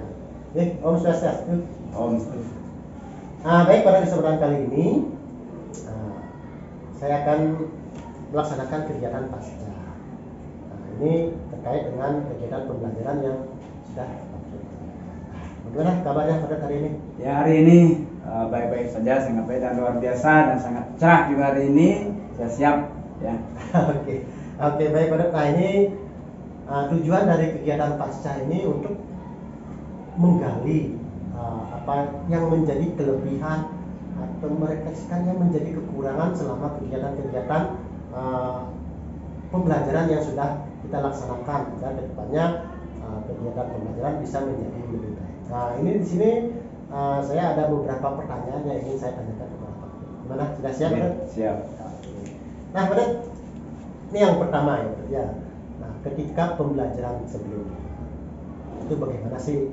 Speaker 2: Om Swastiastu.
Speaker 3: Om Swastiastu.
Speaker 2: Baik, pada kesempatan kali ini saya akan melaksanakan kegiatan pasca. Ini terkait dengan kegiatan pembelajaran yang sudah. Bagaimana kabarnya pada hari ini?
Speaker 3: Ya, hari ini baik-baik saja, sangat baik dan luar biasa dan sangat cerah juga hari ini. Saya siap ya.
Speaker 2: Oke, baik pada. Nah, ini tujuan dari kegiatan pasca ini untuk menggali apa yang menjadi kelebihan atau merefleksikan yang menjadi kekurangan selama kegiatan-kegiatan pembelajaran yang sudah kita laksanakan, dan kedepannya kegiatan pembelajaran bisa menjadi lebih baik. Nah, ini di sini saya ada beberapa pertanyaan yang ingin saya tanyakan kepada Pak. Gimana? Sudah siap?
Speaker 3: Ya, siap.
Speaker 2: Nah, pada ini yang pertama ya. Nah, ketika pembelajaran sebelumnya itu bagaimana sih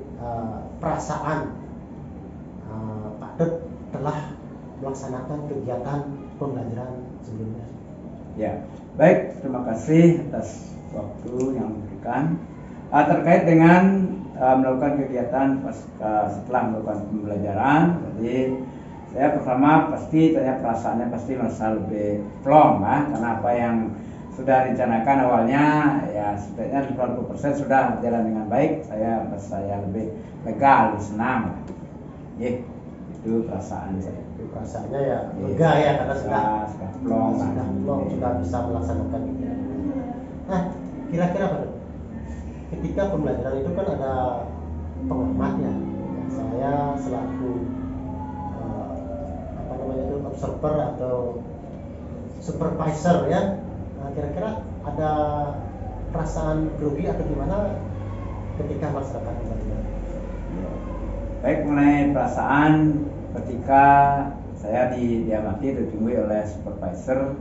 Speaker 2: perasaan Pak Det telah melaksanakan kegiatan pembelajaran sebelumnya?
Speaker 3: Ya, baik, terima kasih atas waktu yang diberikan. Terkait dengan melakukan kegiatan setelah melakukan pembelajaran, jadi saya pertama pasti perasaannya pasti merasa lebih plong, karena apa yang sudah rencanakan awalnya ya sebenarnya 90% sudah berjalan dengan baik. Saya lebih lega, lebih senang. Itu perasaan saya.
Speaker 2: Perasaannya ya lega ya, karena sudah
Speaker 3: plong,
Speaker 2: sudah bisa melaksanakan kegiatan. Nah, kira-kira Pak, ketika pembelajaran itu kan ada pengamat ya. Saya selaku observer atau supervisor ya. Nah, kira-kira ada perasaan grogi atau gimana ketika melaksanakan pembelajaran?
Speaker 3: Baik, mengenai perasaan ketika saya diamati ditunggui oleh supervisor,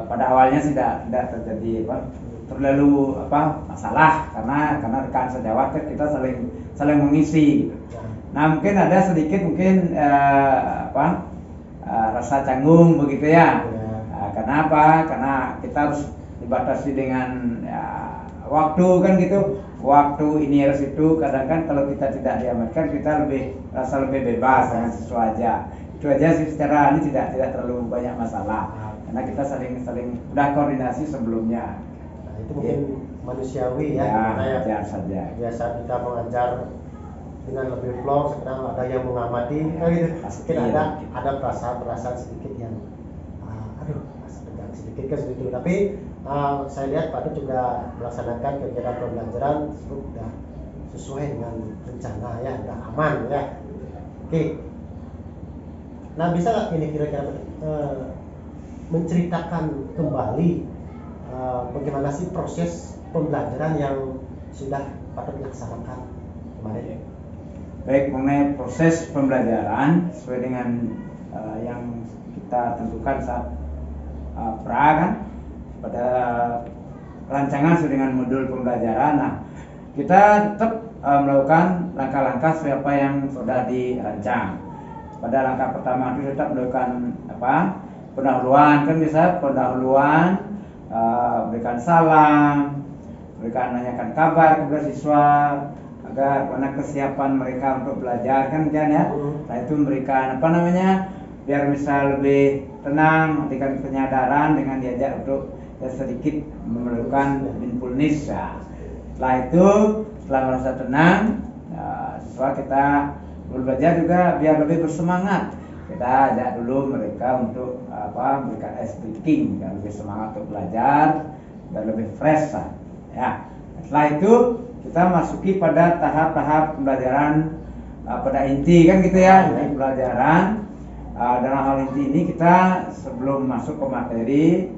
Speaker 3: pada awalnya tidak terjadi terlalu masalah, karena rekan sejawat kita saling mengisi. Nah, mungkin ada sedikit rasa canggung begitu ya. Kenapa? Karena kita harus dibatasi dengan waktu kan gitu. Waktu ini harus itu. Kadang kan kalau kita tidak diamankan, kita rasa lebih bebas dengan sesuatu aja. Itu aja sih, secara ini tidak terlalu banyak masalah. Karena kita saling udah koordinasi sebelumnya.
Speaker 2: Nah, itu mungkin manusiawi ya.
Speaker 3: Wajar saja.
Speaker 2: Biasa kita mengajar dengan lebih flow, sekarang ada yang mengamati, gitu. Mungkin ada perasaan sedikit yang rasa tegang sedikit kan sedikit. Tapi saya lihat Pak Det juga melaksanakan kegiatan pembelajaran sudah sesuai dengan rencana ya, sudah aman ya. Oke. Nah, bisa nggak ini kira-kira menceritakan kembali bagaimana sih proses pembelajaran yang sudah Pak Det laksanakan kemarin?
Speaker 3: Baik, mengenai proses pembelajaran sesuai dengan yang kita tentukan saat kan pada rancangan sesuai dengan modul pembelajaran. Nah, kita tetap melakukan langkah-langkah sesuai apa yang sudah dirancang. Pada langkah pertama itu tetap melakukan pendahuluan, kan bisa pendahuluan, berikan salam, nanyakan kabar kepada siswa agar mana kesiapan mereka untuk belajar kan ya. Nah, itu memberikan biar bisa lebih tenang, memberikan penyadaran dengan diajak untuk sedikit melakukan mindfulness ya. Setelah itu, setelah merasa tenang, siswa kita belajar juga biar lebih bersemangat. kita ajak dulu mereka untuk memberikan ice breaking, biar lebih semangat untuk belajar, biar lebih fresh lah. Ya. Setelah itu kita masuki pada tahap-tahap pembelajaran pada inti kan gitu ya. Jadi pelajaran dalam hal inti ini kita sebelum masuk ke materi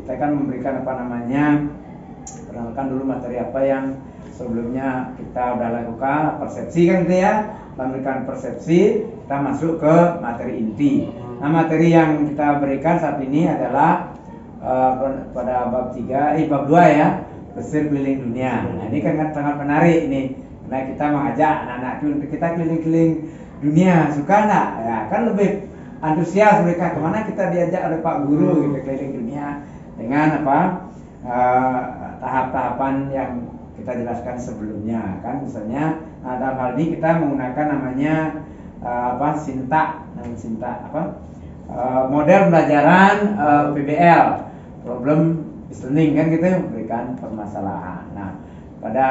Speaker 3: kita kan memberikan perkenalkan dulu materi apa yang sebelumnya kita udah lakukan, persepsi kan gitu ya. Memberikan persepsi, kita masuk ke materi inti. Nah, materi yang kita berikan saat ini adalah pada bab 2 ya, pesisir keliling dunia. Nah, ini kan sangat menarik ini. Nah, kita mengajak anak-anak kita keliling-keliling dunia, suka enggak? Ya, kan lebih antusias mereka. Kemana kita diajak oleh Pak Guru gitu, keliling dunia dengan tahap-tahapan yang kita jelaskan sebelumnya kan, misalnya dalam hal ini kita menggunakan namanya model pembelajaran PBL, problem listening kan gitu, memberikan permasalahan. Nah, pada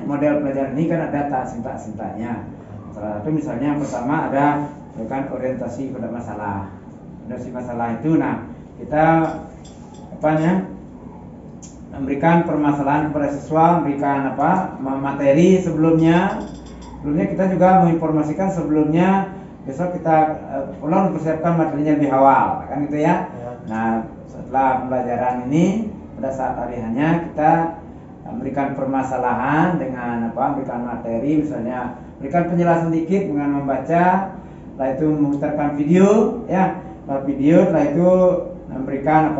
Speaker 3: model pelajaran ini kan ada sintak-sintaknya. Salah satu misalnya yang pertama ada memberikan orientasi pada masalah. Orientasi masalah itu, nah kita memberikan permasalahan kepada siswa, memberikan materi sebelumnya kita juga menginformasikan sebelumnya besok kita ulang mempersiapkan materinya lebih awal kan gitu ya. Nah, setelah pembelajaran ini pada saat hari hanya kita memberikan permasalahan dengan memberikan materi, misalnya berikan penjelasan dikit dengan membaca, setelah itu memutarkan video ya, setelah itu memberikan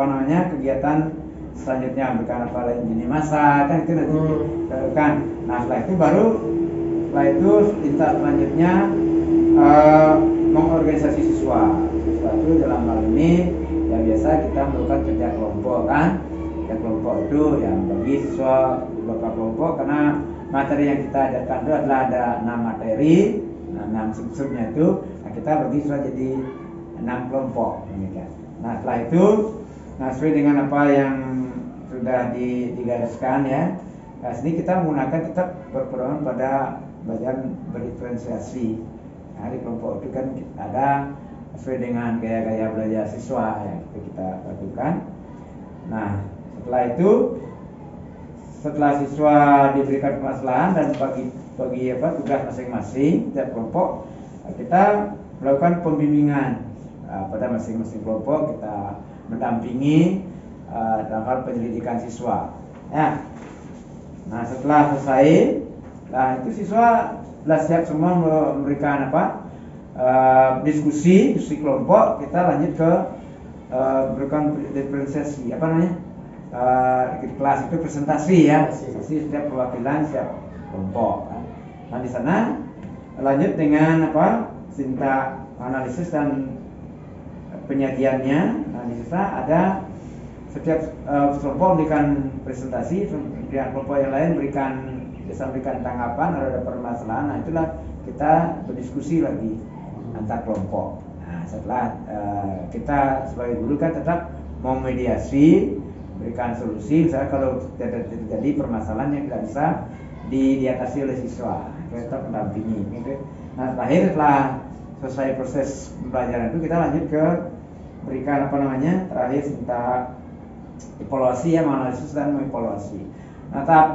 Speaker 3: kegiatan selanjutnya, memberikan lini masa kan itu nanti kan. Nah, setelah itu tindak selanjutnya mengorganisasi siswa itu dalam hal ini ya biasa kita melakukan kerja kelompok kan. Kerja kelompok itu yang bagi siswa beberapa kelompok, karena materi yang kita ajarkan itu adalah ada 6 materi, 6 sub-subnya itu, nah kita bagi siswa jadi 6 kelompok demikian. Nah, setelah itu sesuai dengan apa yang sudah digariskan ya. Nah, sini kita menggunakan tetap berpedoman pada belajar berdiferensiasi. Nah, di kelompok itu kan ada sesuai dengan gaya-gaya belajar siswa yang kita lakukan. Nah, setelah siswa diberikan permasalahan dan bagi tugas masing-masing setiap kelompok, kita melakukan pembimbingan pada masing-masing kelompok, kita mendampingi dalam hal penyelidikan siswa ya. Nah, setelah selesai, nah itu siswa sudah siap semua memberikan diskusi kelompok, kita lanjut ke berikan diferensiasi di kelas itu presentasi ya, presentasi setiap perwakilan setiap kelompok kan. Nah, di sana lanjut dengan sintak analisis dan penyajiannya. Nah, di sana ada setiap kelompok memberikan presentasi, kemudian kelompok yang lain bisa memberikan tanggapan, ada permasalahan. Nah, itulah kita berdiskusi lagi antar kelompok. Nah, setelah kita sebagai guru kan tetap memediasi, berikan solusi. Misalnya kalau terjadi permasalahan yang tidak bisa diatasi oleh siswa, kita tetap mendampingi. Gitu. Nah, terakhir setelah selesai proses pembelajaran itu kita lanjut ke berikan terakhir tentang evaluasi ya, menganalisis dan mengevaluasi. Nah, tahap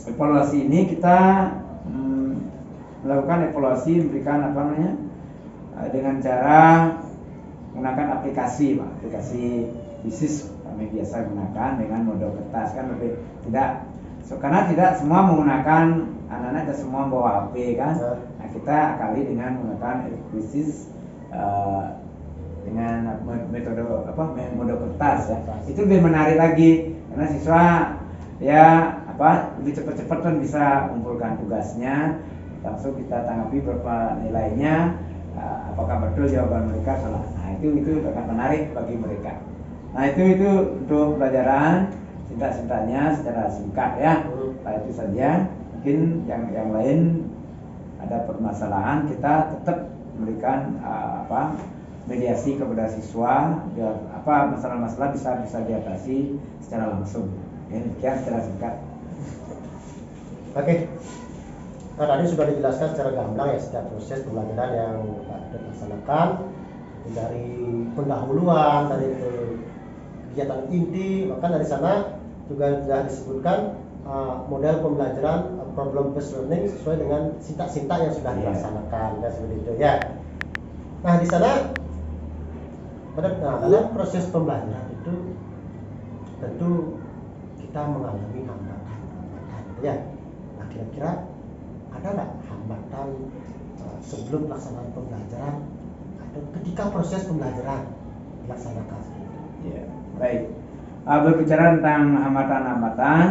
Speaker 3: evaluasi ini kita melakukan evaluasi, memberikan dengan cara menggunakan aplikasi bisnis kami biasa gunakan dengan model kertas kan, lebih tidak karena tidak semua menggunakan, anak-anak tidak semua bawa HP kan. Nah, kita akali dengan menggunakan bisnis dengan metode model kertas ya. Itu lebih menarik lagi karena siswa ya lebih cepat-cepat kan bisa mengumpulkan tugasnya, langsung kita tanggapi berapa nilainya, apakah betul jawaban mereka salah. Nah, itu akan menarik bagi mereka. Nah, itu untuk pelajaran sintak-sintaknya secara singkat ya. Nah, itu saja. Mungkin yang lain ada permasalahan, kita tetap memberikan mediasi kepada siswa biar masalah-masalah bisa diatasi secara langsung. Demikian secara singkat.
Speaker 2: Oke. Nah, tadi sudah dijelaskan secara gamblang ya setiap proses pembelajaran yang dilaksanakan dari pendahuluan, dari kegiatan inti, bahkan dari sana juga sudah disebutkan model pembelajaran problem based learning sesuai dengan sintak-sintak yang sudah dilaksanakan ya seperti itu ya. Nah di sana dalam proses pembelajaran itu tentu kita mengalami hambatan ya. Nah kira-kira ada nggak hambatan sebelum pelaksanaan pembelajaran atau ketika proses pembelajaran dilaksanakan?
Speaker 3: Ya, baik. Berbicara tentang hambatan-hambatan,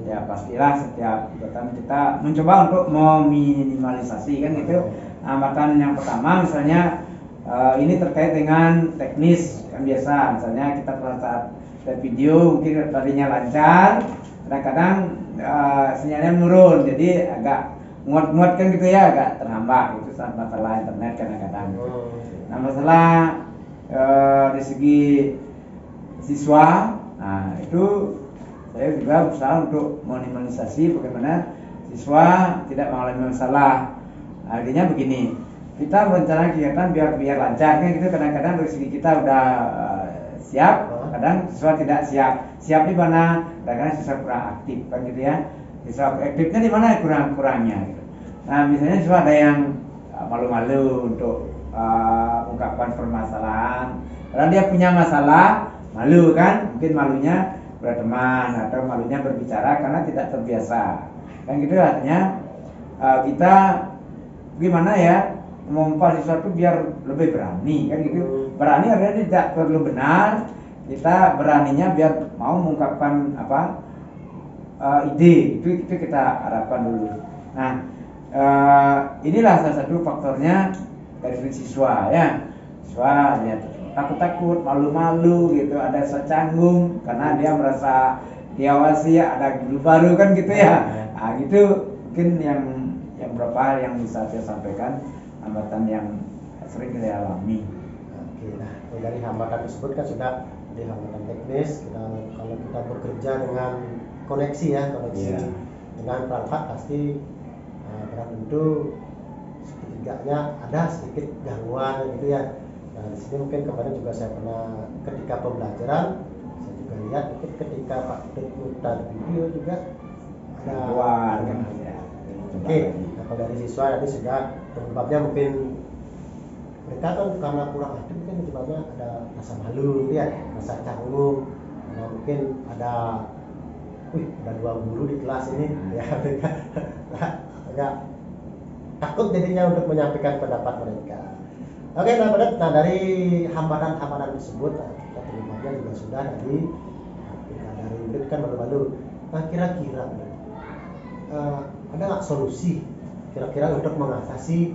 Speaker 3: ya pastilah setiap kegiatan kita mencoba untuk meminimalisasi kan gitu. Hambatan yang pertama misalnya ini terkait dengan teknis yang biasa, misalnya kita pada saat video mungkin tadinya lancar, kadang-kadang sinyalnya menurun, jadi agak muat-muat kan gitu ya, agak terhambat itu saat masalah internet kadang-kadang. Nah masalah dari segi siswa, nah itu saya juga berusaha untuk minimalisasi bagaimana siswa tidak mengalami masalah. Artinya begini, kita berencana kegiatan biar lancar kan gitu, kadang-kadang dari segi kita udah siap, kadang siswa tidak siap. Siap di mana? Kadang-kadang siswa kurang aktif kan gitu ya. Siswa aktifnya di mana kurangnya gitu. Nah misalnya siswa ada yang malu-malu untuk ungkapkan permasalahan, karena dia punya masalah, malu kan, mungkin malunya berteman atau malunya berbicara karena tidak terbiasa kan gitu. Artinya kita gimana ya memompa siswa itu biar lebih berani kan gitu. Berani artinya tidak perlu benar, kita beraninya biar mau mengungkapkan ide, itu kita harapkan dulu. Nah inilah salah satu faktornya dari siswa ya. Siswa ya takut-takut, malu-malu gitu, ada rasa canggung karena dia merasa diawasi, ada guru baru kan gitu ya. Nah gitu mungkin yang berapa yang bisa saya sampaikan hambatan yang sering kita alami.
Speaker 2: Oke, nah dari hambatan tersebut kan sudah di hambatan teknis. Kalau kita bekerja dengan koneksi dengan perangkat pasti tentu setidaknya ada sedikit gangguan gitu ya. Nah di sini mungkin kemarin juga saya pernah ketika pembelajaran saya juga lihat mungkin ketika Pak putar video juga ada gangguan ya. Oke, nah kalau dari siswa tadi sudah penyebabnya mungkin mereka kan karena kurang aktif mungkin penyebabnya ada rasa malu ya, rasa canggung, nah, mungkin ada dua guru di kelas ini ya mereka agak takut jadinya untuk menyampaikan pendapat mereka. Oke, nah dari hambatan-hambatan tersebut kita penyebabnya juga sudah dari murid kan malu-malu. Nah kira-kira ada nggak solusi kira-kira untuk mengatasi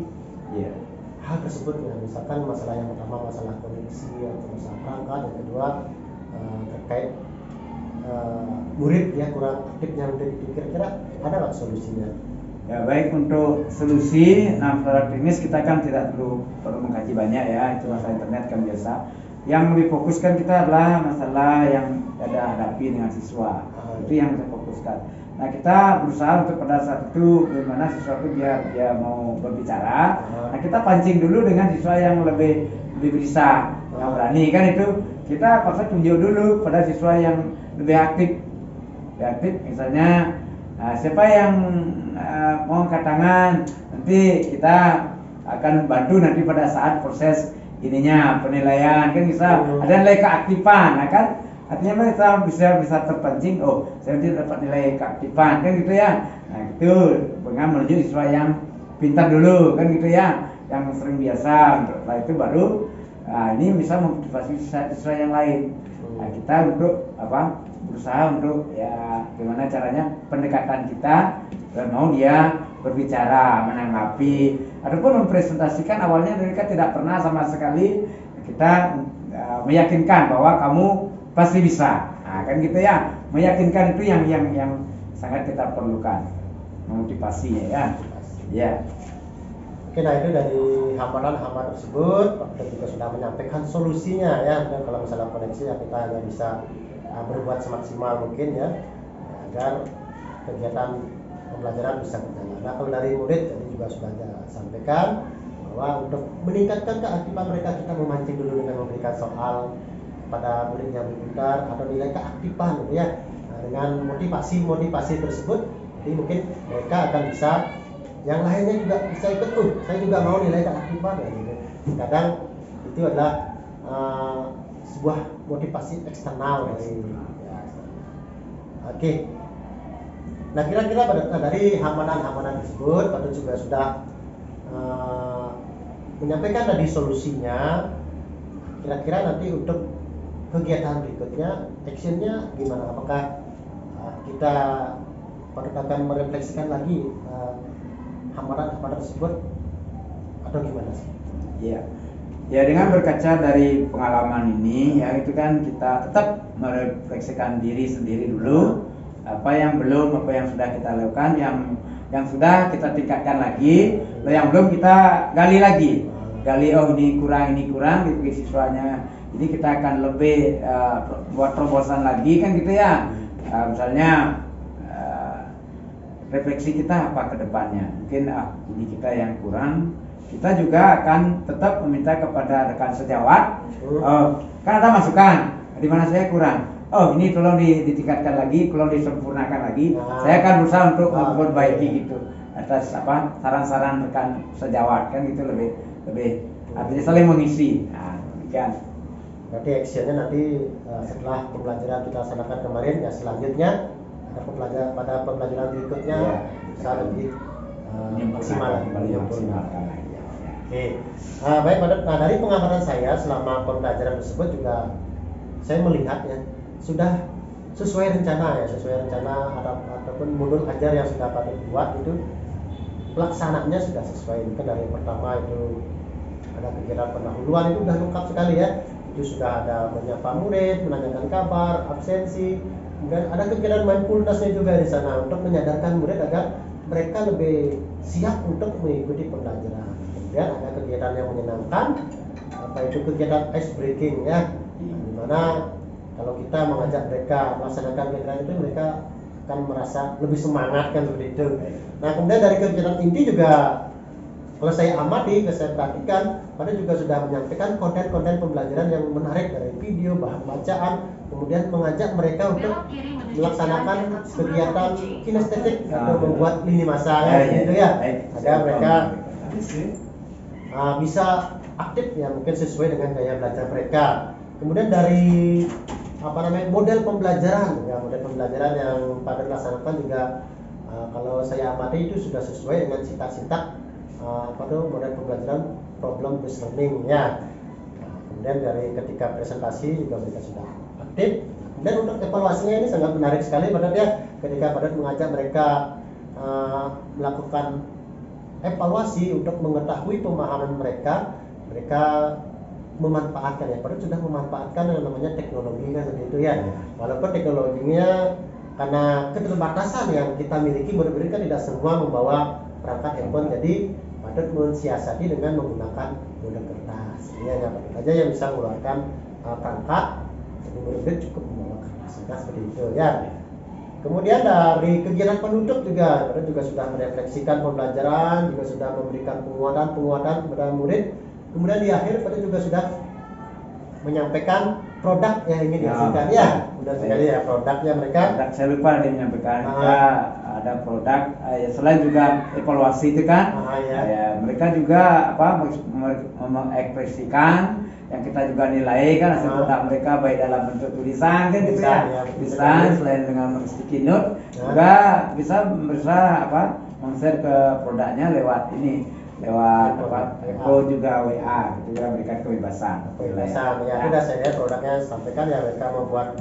Speaker 2: hal tersebut ya? Misalkan masalah yang pertama masalah koneksi atau masalah perangkat, yang kedua terkait murid ya kurang aktifnya murid itu, kira-kira ada nggak solusinya?
Speaker 3: Ya baik, untuk solusi, nah secara teknis kita kan tidak perlu mengkaji banyak ya, itu masalah internet kan biasa. Yang lebih fokuskan kita adalah masalah yang ada hadapi dengan siswa, itu yang kita fokuskan. Nah kita berusaha untuk pada saat itu bagaimana siswa itu biar dia mau berbicara. Nah kita pancing dulu dengan siswa yang lebih bisa, yang berani kan itu. Kita paksa tunjuk dulu pada siswa yang lebih aktif, misalnya siapa yang mau angkat tangan, nanti kita akan bantu nanti pada saat proses ininya penilaian kan bisa ada nilai keaktifan, nah kan artinya kita bisa terpancing, oh saya nanti dapat nilai keaktifan kan gitu ya. Nah itu dengan menuju siswa yang pintar dulu kan gitu ya, yang sering biasa. Setelah itu baru ini bisa memotivasi siswa yang lain. Nah kita untuk berusaha untuk ya gimana caranya pendekatan kita dan mau dia berbicara, menanggapi ataupun mempresentasikan. Awalnya mereka tidak pernah sama sekali, kita meyakinkan bahwa kamu pasti bisa. Nah kan gitu ya, meyakinkan itu yang sangat kita perlukan, memotivasinya ya.
Speaker 2: Oke, nah itu dari hambatan-hambatan tersebut kita juga sudah menyampaikan solusinya ya. Dan kalau masalah koneksi ya kita hanya bisa berbuat semaksimal mungkin ya, agar kegiatan pembelajaran bisa berjalan. Nah, kalau dari murid tadi juga sudah saya sampaikan bahwa untuk meningkatkan keaktifan mereka, kita memancing dulu dengan memberikan soal kepada murid yang pintar atau nilai keaktifan gitu ya. Nah, dengan motivasi tersebut, jadi mungkin mereka akan bisa, yang lainnya juga bisa ikut, saya juga mau nilai keaktifan ya, gitu. Kadang itu adalah sebuah motivasi eksternal dari ya. Oke. Nah, kira-kira dari hambatan-hambatan tersebut Pak juga sudah menyampaikan tadi solusinya. Kira-kira nanti untuk kegiatan berikutnya, actionnya gimana? Apakah kita akan merefleksikan lagi hambatan-hambatan tersebut atau gimana sih?
Speaker 3: Iya. Ya, dengan berkaca dari pengalaman ini ya, itu kan kita tetap merefleksikan diri sendiri dulu, apa yang belum, apa yang sudah kita lakukan, yang sudah kita tingkatkan lagi, yang belum kita gali lagi. Oh ini kurang di siswanya. Jadi kita akan lebih buat terobosan lagi kan gitu ya. Misalnya refleksi kita apa ke depannya. Mungkin ini kita yang kurang. Kita juga akan tetap meminta kepada rekan sejawat, kan ada masukan di mana saya kurang. Oh ini tolong ditingkatkan lagi, tolong disempurnakan lagi. Saya akan berusaha untuk memperbaiki gitu atas saran-saran rekan sejawat kan gitu, lebih artinya saling mengisi. Nah, demikian.
Speaker 2: Berarti actionnya nanti setelah pembelajaran kita laksanakan kemarin ya, selanjutnya pada pembelajaran berikutnya bisa lebih maksimal lagi. Oke, baik Pak. Nah, dari pengamatan saya selama pembelajaran tersebut juga saya melihat ya sudah sesuai rencana ataupun modul ajar yang sudah Pak buat itu pelaksananya sudah sesuai. Mungkin dari pertama itu ada kegiatan pendahuluan itu sudah lengkap sekali ya. Itu sudah ada menyapa murid, menanyakan kabar, absensi, dan ada kegiatan mindfulness-nya juga di sana untuk menyadarkan murid agar mereka lebih siap untuk mengikuti pembelajaran. Kemudian ada kegiatan yang menyenangkan, apa itu kegiatan ice breaking ya, dimana kalau kita mengajak mereka melaksanakan kegiatan itu, mereka akan merasa lebih semangat kan seperti itu. Nah, kemudian dari kegiatan inti juga kalau saya amati, saya perhatikan, pada juga sudah menyampaikan konten-konten pembelajaran yang menarik dari video, bahan bacaan, kemudian mengajak mereka untuk melaksanakan kegiatan kinestetik atau membuat lini masa gitu ya, agar mereka bisa aktif ya, mungkin sesuai dengan gaya belajar mereka. Kemudian dari model pembelajaran yang pada dilaksanakan juga kalau saya amati itu sudah sesuai dengan sintak model pembelajaran problem based learning ya. Kemudian dari ketika presentasi juga mereka sudah aktif. Kemudian untuk evaluasinya ini sangat menarik sekali Pak ya, ketika Pak mengajak mereka melakukan evaluasi untuk mengetahui pemahaman mereka memanfaatkan ya. Padahal sudah memanfaatkan yang namanya teknologi kan seperti itu ya. Walaupun teknologinya karena keterbatasan yang kita miliki, murid-murid kan tidak semua membawa perangkat handphone, jadi patut mensiasati dengan menggunakan mode kertas. Ya, aja yang bisa mengeluarkan perangkat, jadi murid-murid cukup membawa kertas seperti itu ya. Kemudian dari kegiatan penutup juga sudah merefleksikan pembelajaran, juga sudah memberikan penguatan kepada murid. Kemudian di akhir pada juga sudah menyampaikan produk yang ingin dihasilkan ya. Mudah sekali ya produknya mereka.
Speaker 3: Saya lupa dia menyampaikan ada produk selain juga evaluasi itu kan. Mereka juga mengekspresikan yang kita juga nilai kan hasil produk mereka, baik dalam bentuk tulisan kan gitu ya. Tulisan selain dengan sticky note juga bisa men-share ke produknya lewat juga WA gitu ya, memberikan kebebasan
Speaker 2: ya. Sudah saya lihat produknya sampaikan ya, mereka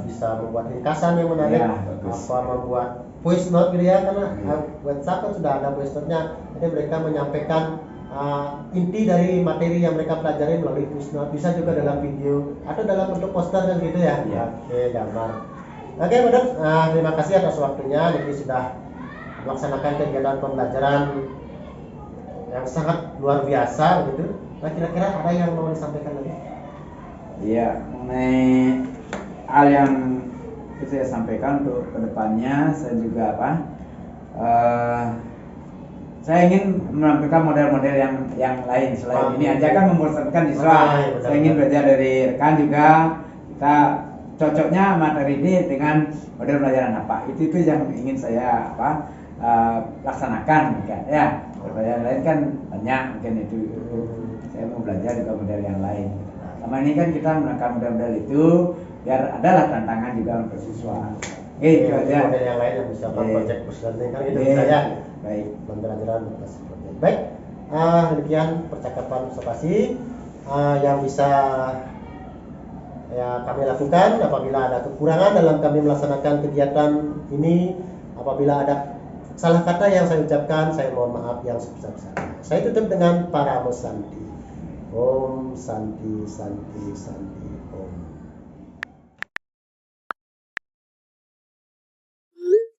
Speaker 2: bisa membuat ringkasan yang menarik, membuat voice note gitu ya, karena WhatsApp kan sudah ada voice note-nya. Jadi mereka menyampaikan inti dari materi yang mereka pelajari melalui voice note, bisa juga dalam video atau dalam bentuk poster dan gitu ya. Oke, gambar. Oke, Madam, terima kasih atas waktunya. Jadi sudah melaksanakan kegiatan pembelajaran yang sangat luar biasa gitu. Nah, kira-kira ada yang mau disampaikan lagi?
Speaker 3: Iya, mengenai hal yang saya sampaikan untuk kedepannya, saya juga saya ingin menampilkan model-model yang lain selain ini aja kan membosankan siswa. Saya ingin belajar dari rekan juga, kita cocoknya materi ini dengan model pelajaran apa. Itu yang ingin saya laksanakan kan ya. Pelajaran lain kan banyak mungkin itu. Saya mau belajar juga model yang lain. Sama ini kan kita menggunakan model-model itu biar adalah tantangan juga untuk siswa. Gitu aja.
Speaker 2: Model yang lain yang bisa project presenting kan gitu saya.
Speaker 3: Baik.
Speaker 2: Pembelajaran seperti itu. Baik. Demikian percakapan observasi yang bisa ya kami lakukan. Apabila ada kekurangan dalam kami melaksanakan kegiatan ini, apabila ada salah kata yang saya ucapkan, saya mohon maaf yang sebesar-besarnya. Saya tutup dengan para Santi. Om Santi Santi Santi.